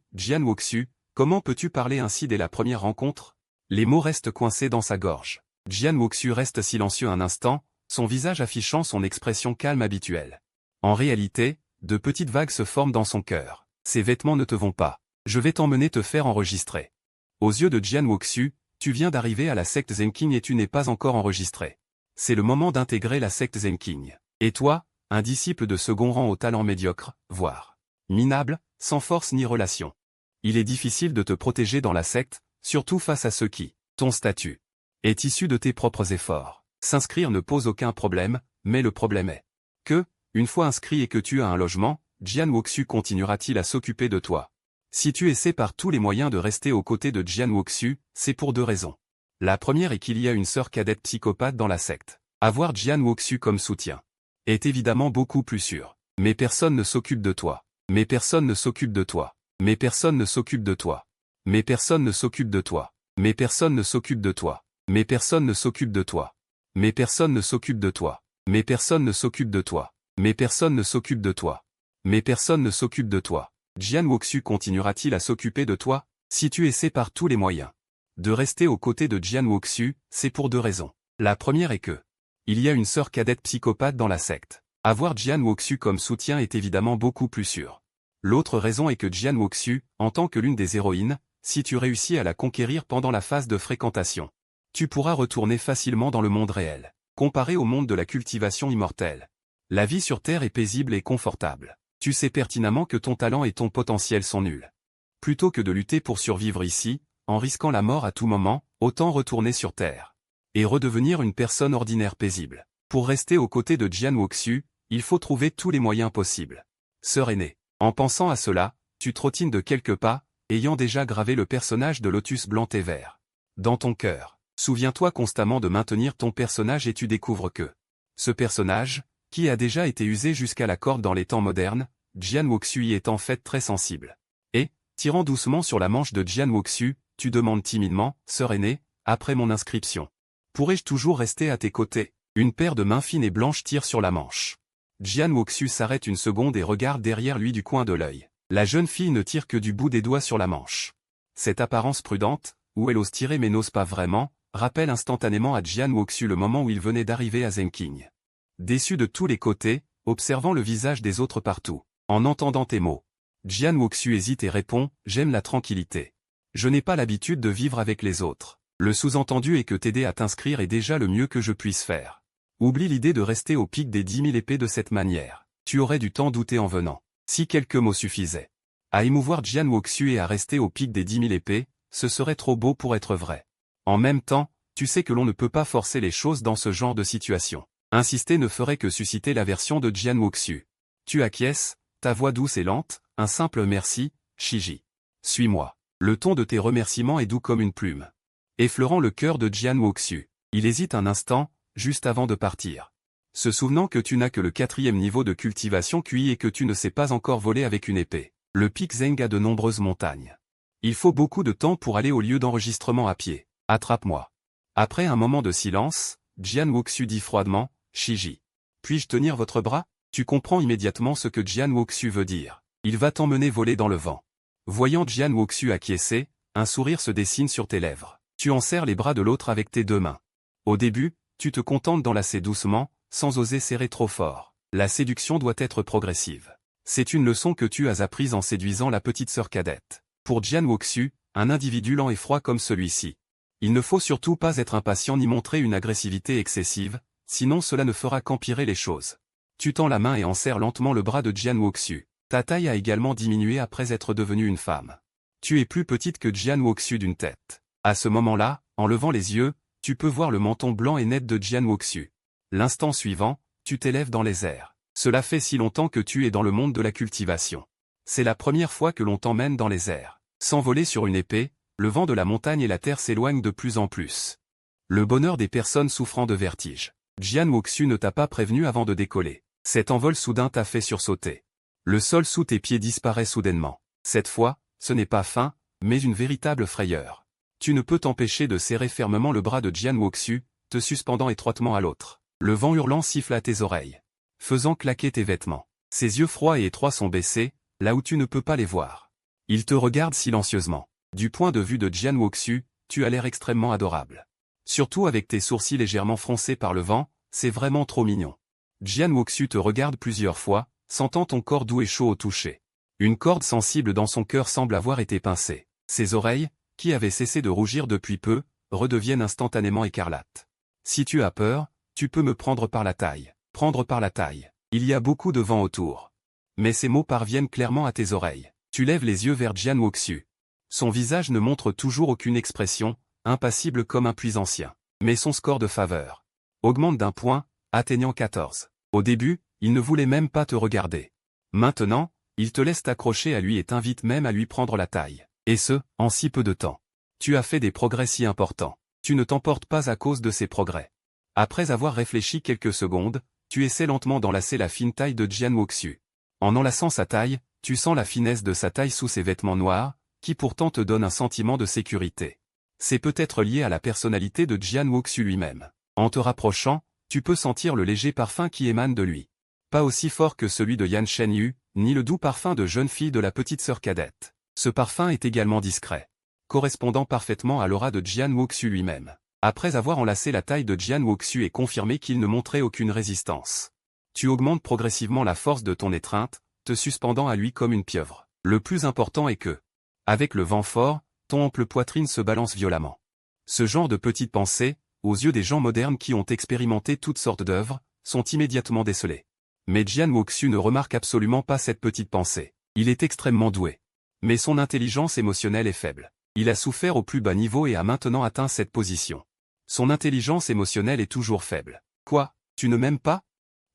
comment peux-tu parler ainsi dès la première rencontre? Les mots restent coincés dans sa gorge. Jian Wuxiu reste silencieux un instant, son visage affichant son expression calme habituelle. En réalité, de petites vagues se forment dans son cœur. Ces vêtements ne te vont pas. Je vais t'emmener te faire enregistrer. Aux yeux de Jian Wuxiu, tu viens d'arriver à la secte Zenking et tu n'es pas encore enregistré. C'est le moment d'intégrer la secte Zenking. Et toi, un disciple de second rang au talent médiocre, voire minable, sans force ni relation. Il est difficile de te protéger dans la secte, surtout face à ceux qui, ton statut, est issu de tes propres efforts. S'inscrire ne pose aucun problème, mais le problème est que, une fois inscrit et que tu as un logement, Jian Wuxiu continuera-t-il à s'occuper de toi? Si tu essaies par tous les moyens de rester aux côtés de Jian Wuxiu, c'est pour 2 raisons. La première est qu'il y a une sœur cadette psychopathe dans la secte. Avoir Jian Wuxiu comme soutien est évidemment beaucoup plus sûr. Mais personne ne s'occupe de toi. Mais personne ne s'occupe de toi. Mais personne ne s'occupe de toi. Mais personne ne s'occupe de toi. Mais personne ne s'occupe de toi. Mais personne ne s'occupe de toi. Mais personne ne s'occupe de toi. Mais personne ne s'occupe de toi. Mais personne ne s'occupe de toi. Mais personne ne s'occupe de toi. Jian Wuxiu continuera-t-il à s'occuper de toi? Si tu essaies par tous les moyens de rester aux côtés de Jian Wuxiu, c'est pour 2 raisons. La première est que il y a une sœur cadette psychopathe dans la secte. Avoir Jian Wuxiu comme soutien est évidemment beaucoup plus sûr. L'autre raison est que Jian Wuxiu, en tant que l'une des héroïnes, si tu réussis à la conquérir pendant la phase de fréquentation, tu pourras retourner facilement dans le monde réel. Comparé au monde de la cultivation immortelle, la vie sur Terre est paisible et confortable. Tu sais pertinemment que ton talent et ton potentiel sont nuls. Plutôt que de lutter pour survivre ici, en risquant la mort à tout moment, autant retourner sur Terre et redevenir une personne ordinaire paisible. Pour rester aux côtés de Jian Wuxiu, il faut trouver tous les moyens possibles. Sœur aînée. En pensant à cela, tu trottines de quelques pas, ayant déjà gravé le personnage de Lotus blanc et vert dans ton cœur. Souviens-toi constamment de maintenir ton personnage et tu découvres que ce personnage, qui a déjà été usé jusqu'à la corde dans les temps modernes, Jian Wuxiu y est en fait très sensible. Et, tirant doucement sur la manche de Jian Wuxiu, tu demandes timidement, sœur aînée, après mon inscription. Pourrais-je toujours rester à tes côtés? Une paire de mains fines et blanches tire sur la manche. Jian Wuxu s'arrête une seconde et regarde derrière lui du coin de l'œil. La jeune fille ne tire que du bout des doigts sur la manche. Cette apparence prudente, où elle ose tirer mais n'ose pas vraiment, rappelle instantanément à Jian Wuxu le moment où il venait d'arriver à Zhenqing. Déçu de tous les côtés, observant le visage des autres partout, en entendant tes mots, Jian Wuxu hésite et répond « J'aime la tranquillité. Je n'ai pas l'habitude de vivre avec les autres. Le sous-entendu est que t'aider à t'inscrire est déjà le mieux que je puisse faire. Oublie l'idée de rester au pic des 10 000 épées de cette manière. Tu aurais du temps douter en venant. Si quelques mots suffisaient à émouvoir Jian Wuxu et à rester au pic des 10 000 épées, ce serait trop beau pour être vrai. En même temps, tu sais que l'on ne peut pas forcer les choses dans ce genre de situation. Insister ne ferait que susciter l'aversion de Jian Wuxu. Tu acquiesces, ta voix douce et lente, un simple merci, Shiji. Suis-moi. Le ton de tes remerciements est doux comme une plume. Effleurant le cœur de Jian Wuxu, il hésite un instant, juste avant de partir. Se souvenant que tu n'as que le 4e niveau de cultivation QI et que tu ne sais pas encore voler avec une épée. Le pic Zeng a de nombreuses montagnes. Il faut beaucoup de temps pour aller au lieu d'enregistrement à pied. Attrape-moi. Après un moment de silence, Jian Wuxu dit froidement, Shiji. Puis-je tenir votre bras? Tu comprends immédiatement ce que Jian Wuxu veut dire. Il va t'emmener voler dans le vent. Voyant Jian Wuxu acquiescer, un sourire se dessine sur tes lèvres. Tu enserres les bras de l'autre avec tes 2 mains. Au début, tu te contentes d'enlacer doucement, sans oser serrer trop fort. La séduction doit être progressive. C'est une leçon que tu as apprise en séduisant la petite sœur cadette. Pour Jian Wuxu, un individu lent et froid comme celui-ci. Il ne faut surtout pas être impatient ni montrer une agressivité excessive, sinon cela ne fera qu'empirer les choses. Tu tends la main et enserres lentement le bras de Jian Wuxu. Ta taille a également diminué après être devenue une femme. Tu es plus petite que Jian Wuxu d'une tête. À ce moment-là, en levant les yeux, tu peux voir le menton blanc et net de Jian Wuxu. L'instant suivant, tu t'élèves dans les airs. Cela fait si longtemps que tu es dans le monde de la cultivation. C'est la première fois que l'on t'emmène dans les airs. S'envoler sur une épée, le vent de la montagne et la terre s'éloignent de plus en plus. Le bonheur des personnes souffrant de vertige. Jian Wuxu ne t'a pas prévenu avant de décoller. Cet envol soudain t'a fait sursauter. Le sol sous tes pieds disparaît soudainement. Cette fois, ce n'est pas faim, mais une véritable frayeur. Tu ne peux t'empêcher de serrer fermement le bras de Jian Wuxu, te suspendant étroitement à l'autre. Le vent hurlant siffle à tes oreilles, faisant claquer tes vêtements. Ses yeux froids et étroits sont baissés, là où tu ne peux pas les voir. Il te regarde silencieusement. Du point de vue de Jian Wuxu, tu as l'air extrêmement adorable. Surtout avec tes sourcils légèrement froncés par le vent, c'est vraiment trop mignon. Jian Wuxu te regarde plusieurs fois, sentant ton corps doux et chaud au toucher. Une corde sensible dans son cœur semble avoir été pincée. Ses oreilles, qui avaient cessé de rougir depuis peu, redeviennent instantanément écarlates. Si tu as peur, tu peux me prendre par la taille. Prendre par la taille. Il y a beaucoup de vent autour. Mais ces mots parviennent clairement à tes oreilles. Tu lèves les yeux vers Jian Wuxu. Son visage ne montre toujours aucune expression, impassible comme un puits-ancien. Mais son score de faveur augmente d'1 point, atteignant 14. Au début, il ne voulait même pas te regarder. Maintenant, il te laisse t'accrocher à lui et t'invite même à lui prendre la taille. Et ce, en si peu de temps. Tu as fait des progrès si importants. Tu ne t'emportes pas à cause de ces progrès. Après avoir réfléchi quelques secondes, tu essaies lentement d'enlacer la fine taille de Jian Wuxu. En enlaçant sa taille, tu sens la finesse de sa taille sous ses vêtements noirs, qui pourtant te donne un sentiment de sécurité. C'est peut-être lié à la personnalité de Jian Wuxu lui-même. En te rapprochant, tu peux sentir le léger parfum qui émane de lui. Pas aussi fort que celui de Yan Shenyu, ni le doux parfum de jeune fille de la petite sœur cadette. Ce parfum est également discret, correspondant parfaitement à l'aura de Jian Wuxu lui-même. Après avoir enlacé la taille de Jian Wuxu et confirmé qu'il ne montrait aucune résistance, tu augmentes progressivement la force de ton étreinte, te suspendant à lui comme une pieuvre. Le plus important est que, avec le vent fort, ton ample poitrine se balance violemment. Ce genre de petites pensées, aux yeux des gens modernes qui ont expérimenté toutes sortes d'œuvres, sont immédiatement décelées. Mais Jian Wuxu ne remarque absolument pas cette petite pensée. Il est extrêmement doué. Mais son intelligence émotionnelle est faible. Il a souffert au plus bas niveau et a maintenant atteint cette position. Son intelligence émotionnelle est toujours faible. Quoi, tu ne m'aimes pas?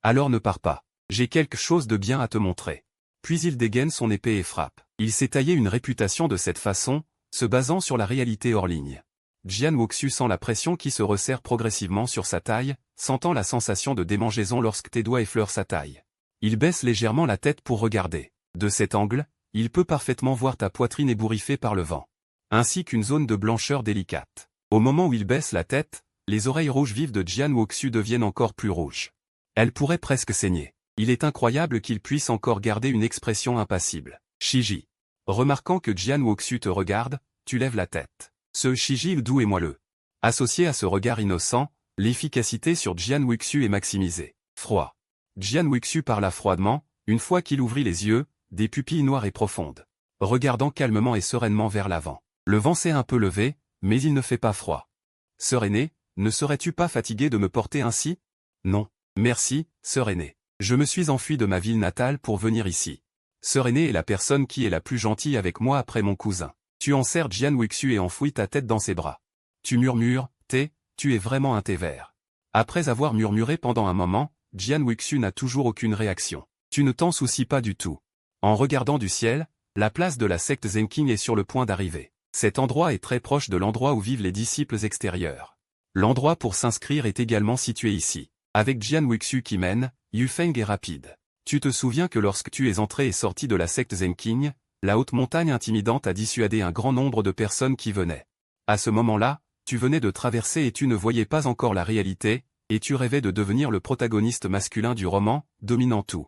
Alors ne pars pas. J'ai quelque chose de bien à te montrer. Puis il dégaine son épée et frappe. Il s'est taillé une réputation de cette façon, se basant sur la réalité hors ligne. Jian Wuxu sent la pression qui se resserre progressivement sur sa taille, sentant la sensation de démangeaison lorsque tes doigts effleurent sa taille. Il baisse légèrement la tête pour regarder. De cet angle, il peut parfaitement voir ta poitrine ébouriffée par le vent, ainsi qu'une zone de blancheur délicate. Au moment où il baisse la tête, les oreilles rouges vives de Jian Wuxu deviennent encore plus rouges. Elles pourraient presque saigner. Il est incroyable qu'il puisse encore garder une expression impassible. Shiji. Remarquant que Jian Wuxu te regarde, tu lèves la tête. Ce Shiji doux et moelleux. Associé à ce regard innocent, l'efficacité sur Jian Wuxu est maximisée. Froid. Jian Wuxu parla froidement, une fois qu'il ouvrit les yeux, des pupilles noires et profondes. Regardant calmement et sereinement vers l'avant. Le vent s'est un peu levé, mais il ne fait pas froid. Sœur aînée, ne serais-tu pas fatiguée de me porter ainsi? Non. Merci, sœur aînée. Je me suis enfui de ma ville natale pour venir ici. Sœur aînée est la personne qui est la plus gentille avec moi après mon cousin. Tu enserres Jian Wuxu et enfouis ta tête dans ses bras. Tu murmures, tu es vraiment un thé vert. Après avoir murmuré pendant un moment, Jian Wuxu n'a toujours aucune réaction. Tu ne t'en soucies pas du tout. En regardant du ciel, la place de la secte Zenking est sur le point d'arriver. Cet endroit est très proche de l'endroit où vivent les disciples extérieurs. L'endroit pour s'inscrire est également situé ici. Avec Jian Wuxu qui mène, Yufeng est rapide. Tu te souviens que lorsque tu es entré et sorti de la secte Zenking, la haute montagne intimidante a dissuadé un grand nombre de personnes qui venaient. À ce moment-là, tu venais de traverser et tu ne voyais pas encore la réalité, et tu rêvais de devenir le protagoniste masculin du roman, dominant tout.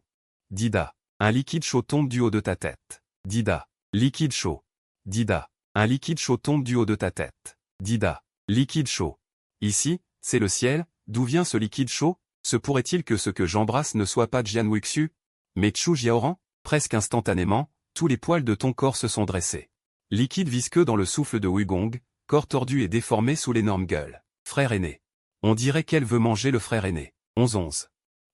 Dida. Un liquide chaud tombe du haut de ta tête. Dida. Liquide chaud. Dida. Un liquide chaud tombe du haut de ta tête. Dida. Liquide chaud. Ici, c'est le ciel, d'où vient ce liquide chaud? Se pourrait-il que ce que j'embrasse ne soit pas Jian Wuxu? Mais Chu Jiaoran? Presque instantanément, tous les poils de ton corps se sont dressés. Liquide visqueux dans le souffle de Wugong, corps tordu et déformé sous l'énorme gueule. Frère aîné. On dirait qu'elle veut manger le frère aîné. 11-11.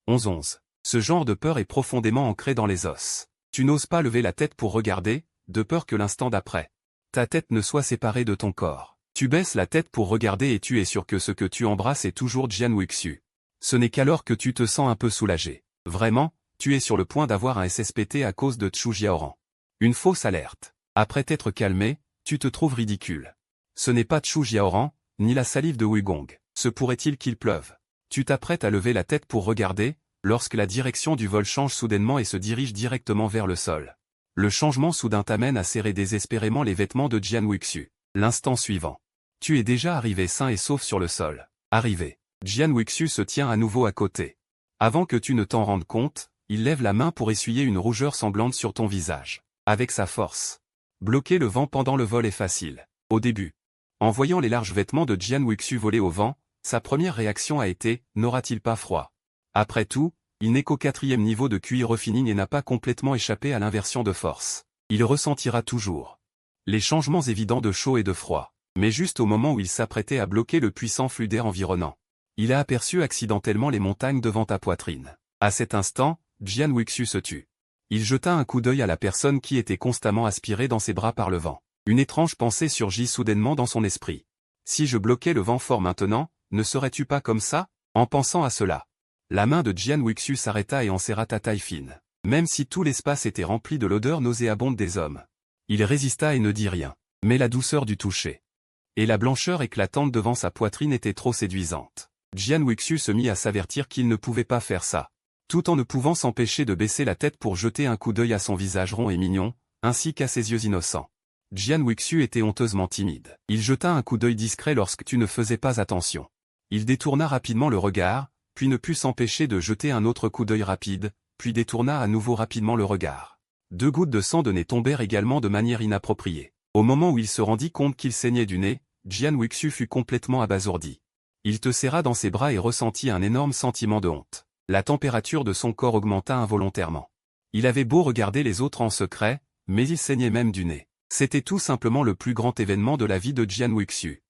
11-11. Ce genre de peur est profondément ancré dans les os. Tu n'oses pas lever la tête pour regarder, de peur que l'instant d'après, ta tête ne soit séparée de ton corps. Tu baisses la tête pour regarder et tu es sûr que ce que tu embrasses est toujours Jian Wuxu. Ce n'est qu'alors que tu te sens un peu soulagé. Vraiment, tu es sur le point d'avoir un SSPT à cause de Chu Jiaoran. Une fausse alerte. Après t'être calmé, tu te trouves ridicule. Ce n'est pas Chu Jiaoran, ni la salive de Wugong. Se pourrait-il qu'il pleuve? Tu t'apprêtes à lever la tête pour regarder, lorsque la direction du vol change soudainement et se dirige directement vers le sol. Le changement soudain t'amène à serrer désespérément les vêtements de Jian Wuxu. L'instant suivant. Tu es déjà arrivé sain et sauf sur le sol. Arrivé. Jian Wuxu se tient à nouveau à côté. Avant que tu ne t'en rendes compte, il lève la main pour essuyer une rougeur sanglante sur ton visage. Avec sa force. Bloquer le vent pendant le vol est facile. Au début. En voyant les larges vêtements de Jian Wuxu voler au vent, sa première réaction a été « N'aura-t-il pas froid ?» Après tout, il n'est qu'au 4e niveau de QI refining et n'a pas complètement échappé à l'inversion de force. Il ressentira toujours les changements évidents de chaud et de froid. Mais juste au moment où il s'apprêtait à bloquer le puissant flux d'air environnant, il a aperçu accidentellement les montagnes devant ta poitrine. À cet instant, Jian Wuxu se tut. Il jeta un coup d'œil à la personne qui était constamment aspirée dans ses bras par le vent. Une étrange pensée surgit soudainement dans son esprit. Si je bloquais le vent fort maintenant, ne serais-tu pas comme ça? En pensant à cela, la main de Jian Wuxu s'arrêta et en serra ta taille fine. Même si tout l'espace était rempli de l'odeur nauséabonde des hommes. Il résista et ne dit rien. Mais la douceur du toucher et la blancheur éclatante devant sa poitrine était trop séduisante. Jian Wuxu se mit à s'avertir qu'il ne pouvait pas faire ça. Tout en ne pouvant s'empêcher de baisser la tête pour jeter un coup d'œil à son visage rond et mignon, ainsi qu'à ses yeux innocents. Jian Wuxu était honteusement timide. Il jeta un coup d'œil discret lorsque tu ne faisais pas attention. Il détourna rapidement le regard, puis ne put s'empêcher de jeter un autre coup d'œil rapide, puis détourna à nouveau rapidement le regard. 2 gouttes de sang de nez tombèrent également de manière inappropriée. Au moment où il se rendit compte qu'il saignait du nez, Jian Wuxu fut complètement abasourdi. Il te serra dans ses bras et ressentit un énorme sentiment de honte. La température de son corps augmenta involontairement. Il avait beau regarder les autres en secret, mais il saignait même du nez. C'était tout simplement le plus grand événement de la vie de Jian Wuxu.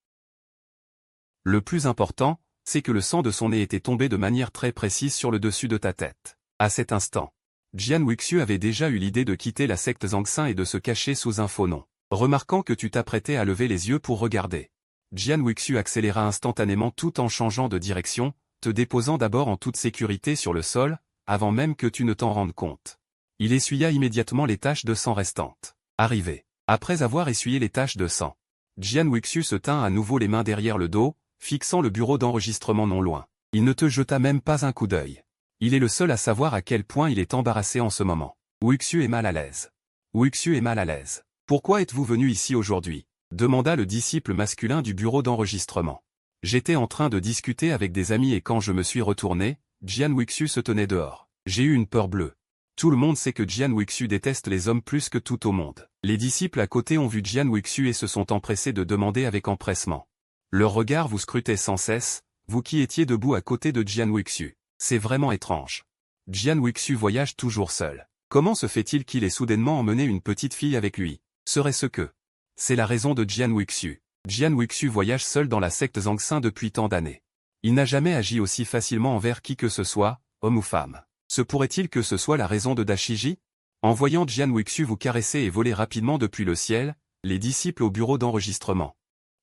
Le plus important, c'est que le sang de son nez était tombé de manière très précise sur le dessus de ta tête. À cet instant, Jian Wuxu avait déjà eu l'idée de quitter la secte Zangxin et de se cacher sous un faux nom. Remarquant que tu t'apprêtais à lever les yeux pour regarder, Jian Wuxu accéléra instantanément tout en changeant de direction, te déposant d'abord en toute sécurité sur le sol, avant même que tu ne t'en rendes compte. Il essuya immédiatement les taches de sang restantes. Arrivé. Après avoir essuyé les taches de sang, Jian Wuxu se tint à nouveau les mains derrière le dos, fixant le bureau d'enregistrement non loin. Il ne te jeta même pas un coup d'œil. Il est le seul à savoir à quel point il est embarrassé en ce moment. Wuxu est mal à l'aise. Wuxu est mal à l'aise. Pourquoi êtes-vous venu ici aujourd'hui? Demanda le disciple masculin du bureau d'enregistrement. J'étais en train de discuter avec des amis et quand je me suis retourné, Jian Wuxu se tenait dehors. J'ai eu une peur bleue. Tout le monde sait que Jian Wuxu déteste les hommes plus que tout au monde. Les disciples à côté ont vu Jian Wuxu et se sont empressés de demander avec empressement. Leur regard vous scrutait sans cesse, vous qui étiez debout à côté de Jian Wuxu. C'est vraiment étrange. Jian Wuxu voyage toujours seul. Comment se fait-il qu'il ait soudainement emmené une petite fille avec lui? Serait-ce que... C'est la raison de Jian Wuxu. Jian Wuxu voyage seul dans la secte Zangsin depuis tant d'années. Il n'a jamais agi aussi facilement envers qui que ce soit, homme ou femme. Se pourrait-il que ce soit la raison de Dashiji? En voyant Jian Wuxu vous caresser et voler rapidement depuis le ciel, les disciples au bureau d'enregistrement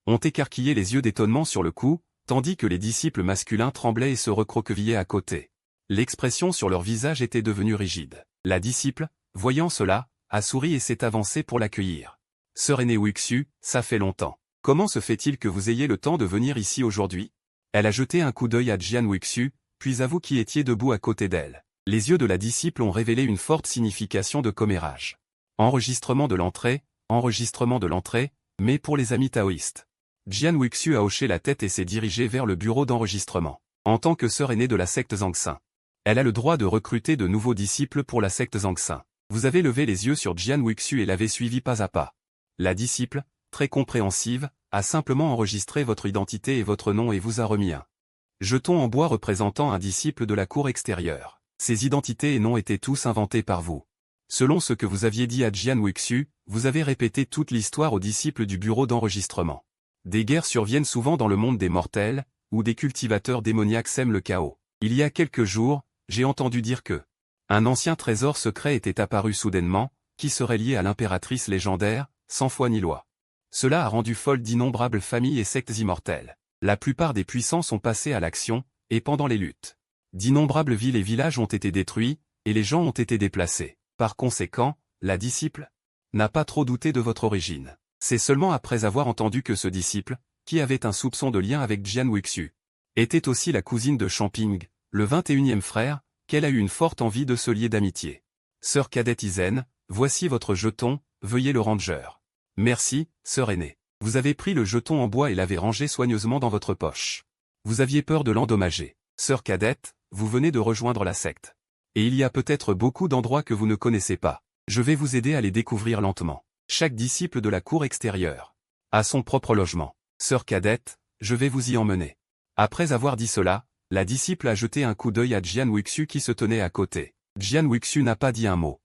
ont écarquillé les yeux d'étonnement sur le coup, tandis que les disciples masculins tremblaient et se recroquevillaient à côté. L'expression sur leur visage était devenue rigide. La disciple, voyant cela, a souri et s'est avancée pour l'accueillir. Sœur aînée Wuxu, ça fait longtemps. Comment se fait-il que vous ayez le temps de venir ici aujourd'hui? Elle a jeté un coup d'œil à Jian Wuxu, puis à vous qui étiez debout à côté d'elle. Les yeux de la disciple ont révélé une forte signification de commérage. Enregistrement de l'entrée, mais pour les amis taoïstes. Jian Wuxu a hoché la tête et s'est dirigée vers le bureau d'enregistrement. En tant que sœur aînée de la secte Zangsin, elle a le droit de recruter de nouveaux disciples pour la secte Zangsin. Vous avez levé les yeux sur Jian Wuxu et l'avez suivi pas à pas. La disciple, très compréhensive, a simplement enregistré votre identité et votre nom et vous a remis un jeton en bois représentant un disciple de la cour extérieure. Ces identités et noms étaient tous inventés par vous. Selon ce que vous aviez dit à Jian Wuxu, vous avez répété toute l'histoire aux disciples du bureau d'enregistrement. Des guerres surviennent souvent dans le monde des mortels, où des cultivateurs démoniaques sèment le chaos. Il y a quelques jours, j'ai entendu dire que un ancien trésor secret était apparu soudainement, qui serait lié à l'impératrice légendaire, sans foi ni loi. Cela a rendu folles d'innombrables familles et sectes immortelles. La plupart des puissants sont passés à l'action, et pendant les luttes, d'innombrables villes et villages ont été détruits, et les gens ont été déplacés. Par conséquent, la disciple n'a pas trop douté de votre origine. C'est seulement après avoir entendu que ce disciple, qui avait un soupçon de lien avec Jian Wuxu, était aussi la cousine de Champing, le 21e frère, qu'elle a eu une forte envie de se lier d'amitié. Sœur cadette Izen, voici votre jeton, veuillez le ranger. Merci, sœur aînée. Vous avez pris le jeton en bois et l'avez rangé soigneusement dans votre poche. Vous aviez peur de l'endommager. Sœur cadette, vous venez de rejoindre la secte. Et il y a peut-être beaucoup d'endroits que vous ne connaissez pas. Je vais vous aider à les découvrir lentement. Chaque disciple de la cour extérieure a son propre logement. Sœur cadette, je vais vous y emmener. Après avoir dit cela, la disciple a jeté un coup d'œil à Jian Wuxu qui se tenait à côté. Jian Wuxu n'a pas dit un mot.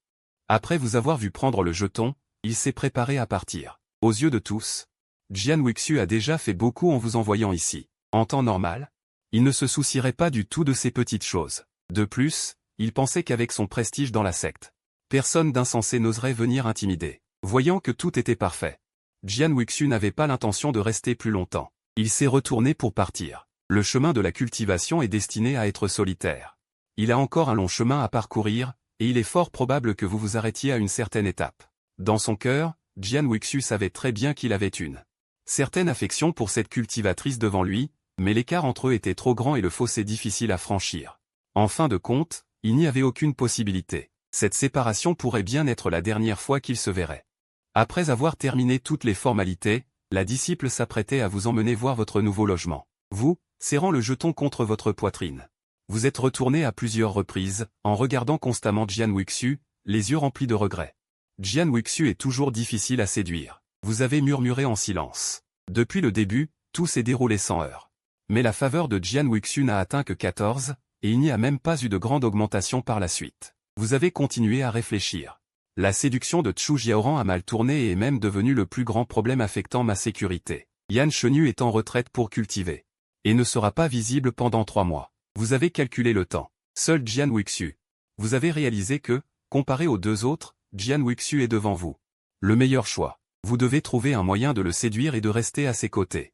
Après vous avoir vu prendre le jeton, il s'est préparé à partir. Aux yeux de tous, Jian Wuxu a déjà fait beaucoup en vous envoyant ici. En temps normal, il ne se soucierait pas du tout de ces petites choses. De plus, il pensait qu'avec son prestige dans la secte, personne d'insensé n'oserait venir intimider. Voyant que tout était parfait, Jian Wuxu n'avait pas l'intention de rester plus longtemps. Il s'est retourné pour partir. Le chemin de la cultivation est destiné à être solitaire. Il a encore un long chemin à parcourir, et il est fort probable que vous vous arrêtiez à une certaine étape. Dans son cœur, Jian Wuxu savait très bien qu'il avait une certaine affection pour cette cultivatrice devant lui, mais l'écart entre eux était trop grand et le fossé difficile à franchir. En fin de compte, il n'y avait aucune possibilité. Cette séparation pourrait bien être la dernière fois qu'ils se verraient. Après avoir terminé toutes les formalités, la disciple s'apprêtait à vous emmener voir votre nouveau logement. Vous, serrant le jeton contre votre poitrine. Vous êtes retourné à plusieurs reprises, en regardant constamment Jian Wuxu, les yeux remplis de regret. Jian Wuxu est toujours difficile à séduire. Vous avez murmuré en silence. Depuis le début, tout s'est déroulé sans heurts. Mais la faveur de Jian Wuxu n'a atteint que 14, et il n'y a même pas eu de grande augmentation par la suite. Vous avez continué à réfléchir. La séduction de Zhu Jiaoran a mal tourné et est même devenue le plus grand problème affectant ma sécurité. Yan Chenyu est en retraite pour cultiver. Et ne sera pas visible pendant 3 mois. Vous avez calculé le temps. Seul Jian Wuxu. Vous avez réalisé que, comparé aux deux autres, Jian Wuxu est devant vous. Le meilleur choix. Vous devez trouver un moyen de le séduire et de rester à ses côtés.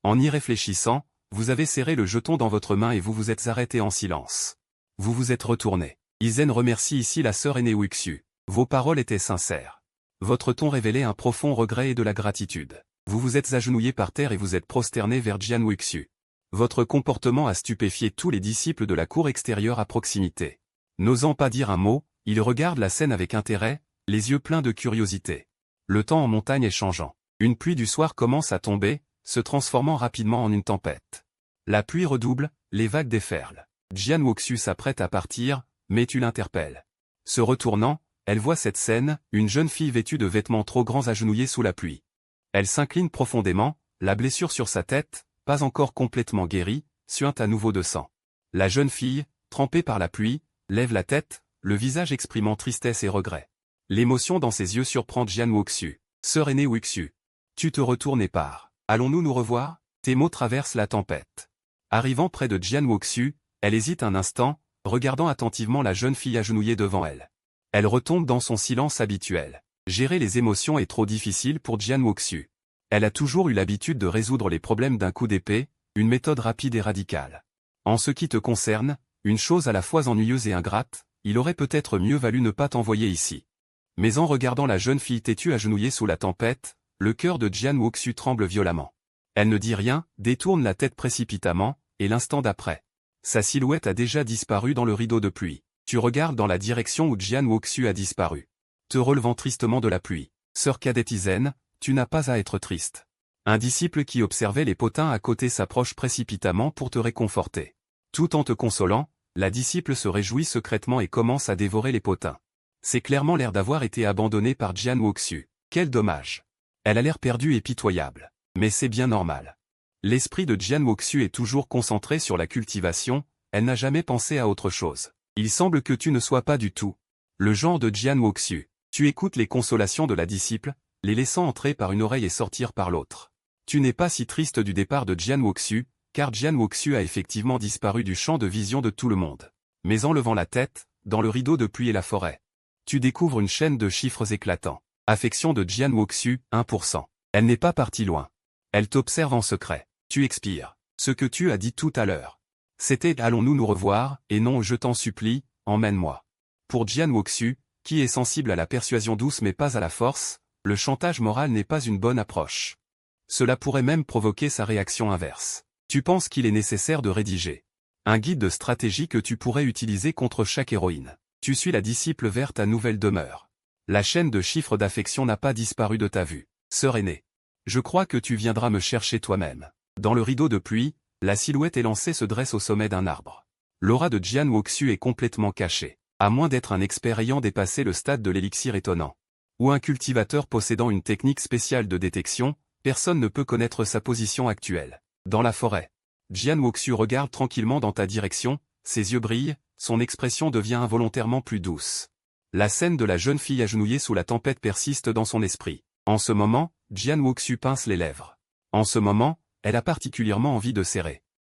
En y réfléchissant, vous avez serré le jeton dans votre main et vous vous êtes arrêté en silence. Vous vous êtes retourné. Izen remercie ici la sœur aînée Wuxu. Vos paroles étaient sincères. Votre ton révélait un profond regret et de la gratitude. Vous vous êtes agenouillé par terre et vous êtes prosterné vers Jian Wuxu. Votre comportement a stupéfié tous les disciples de la cour extérieure à proximité. N'osant pas dire un mot, ils regardent la scène avec intérêt, les yeux pleins de curiosité. Le temps en montagne est changeant. Une pluie du soir commence à tomber, se transformant rapidement en une tempête. La pluie redouble, les vagues déferlent. Jian Wuxu s'apprête à partir, mais tu l'interpelles. Se retournant, elle voit cette scène, une jeune fille vêtue de vêtements trop grands agenouillée sous la pluie. Elle s'incline profondément, la blessure sur sa tête, pas encore complètement guérie, suinte à nouveau de sang. La jeune fille, trempée par la pluie, lève la tête, le visage exprimant tristesse et regret. L'émotion dans ses yeux surprend Jian Wuxu. Sœur aînée Wuxu. Tu te retournes et pars. Allons-nous nous revoir? Tes mots traversent la tempête. Arrivant près de Jian Wuxu, elle hésite un instant, regardant attentivement la jeune fille agenouillée devant elle. Elle retombe dans son silence habituel. Gérer les émotions est trop difficile pour Jian Wuxu. Elle a toujours eu l'habitude de résoudre les problèmes d'un coup d'épée, une méthode rapide et radicale. En ce qui te concerne, une chose à la fois ennuyeuse et ingrate, il aurait peut-être mieux valu ne pas t'envoyer ici. Mais en regardant la jeune fille têtue agenouillée sous la tempête, le cœur de Jian Wuxu tremble violemment. Elle ne dit rien, détourne la tête précipitamment, et l'instant d'après, sa silhouette a déjà disparu dans le rideau de pluie. Tu regardes dans la direction où Jian Wuxu a disparu. Te relevant tristement de la pluie. Sœur cadette Izen, tu n'as pas à être triste. Un disciple qui observait les potins à côté s'approche précipitamment pour te réconforter. Tout en te consolant, la disciple se réjouit secrètement et commence à dévorer les potins. C'est clairement l'air d'avoir été abandonnée par Jian Wuxu. Quel dommage. Elle a l'air perdue et pitoyable. Mais c'est bien normal. L'esprit de Jian Wuxu est toujours concentré sur la cultivation, elle n'a jamais pensé à autre chose. Il semble que tu ne sois pas du tout le genre de Jian Wuxu. Tu écoutes les consolations de la disciple, les laissant entrer par une oreille et sortir par l'autre. Tu n'es pas si triste du départ de Jian Wuxu, car Jian Wuxu a effectivement disparu du champ de vision de tout le monde. Mais en levant la tête, dans le rideau de pluie et la forêt, tu découvres une chaîne de chiffres éclatants. Affection de Jian Wuxu, 1%. Elle n'est pas partie loin. Elle t'observe en secret. Tu expires. Ce que tu as dit tout à l'heure. C'était « allons-nous nous revoir » et non « je t'en supplie, emmène-moi ». Pour Jian Wuxu, qui est sensible à la persuasion douce mais pas à la force, le chantage moral n'est pas une bonne approche. Cela pourrait même provoquer sa réaction inverse. Tu penses qu'il est nécessaire de rédiger un guide de stratégie que tu pourrais utiliser contre chaque héroïne. Tu suis la disciple vers ta nouvelle demeure. La chaîne de chiffres d'affection n'a pas disparu de ta vue. Sœur aînée. Je crois que tu viendras me chercher toi-même. Dans le rideau de pluie, la silhouette élancée se dresse au sommet d'un arbre. L'aura de Jian Wuxu est complètement cachée, à moins d'être un expert ayant dépassé le stade de l'élixir étonnant. Ou un cultivateur possédant une technique spéciale de détection, personne ne peut connaître sa position actuelle. Dans la forêt, Jian Wuxu regarde tranquillement dans ta direction, ses yeux brillent, son expression devient involontairement plus douce. La scène de la jeune fille agenouillée sous la tempête persiste dans son esprit. En ce moment, Jian Wuxu pince les lèvres. En ce moment, elle a particulièrement envie de serrer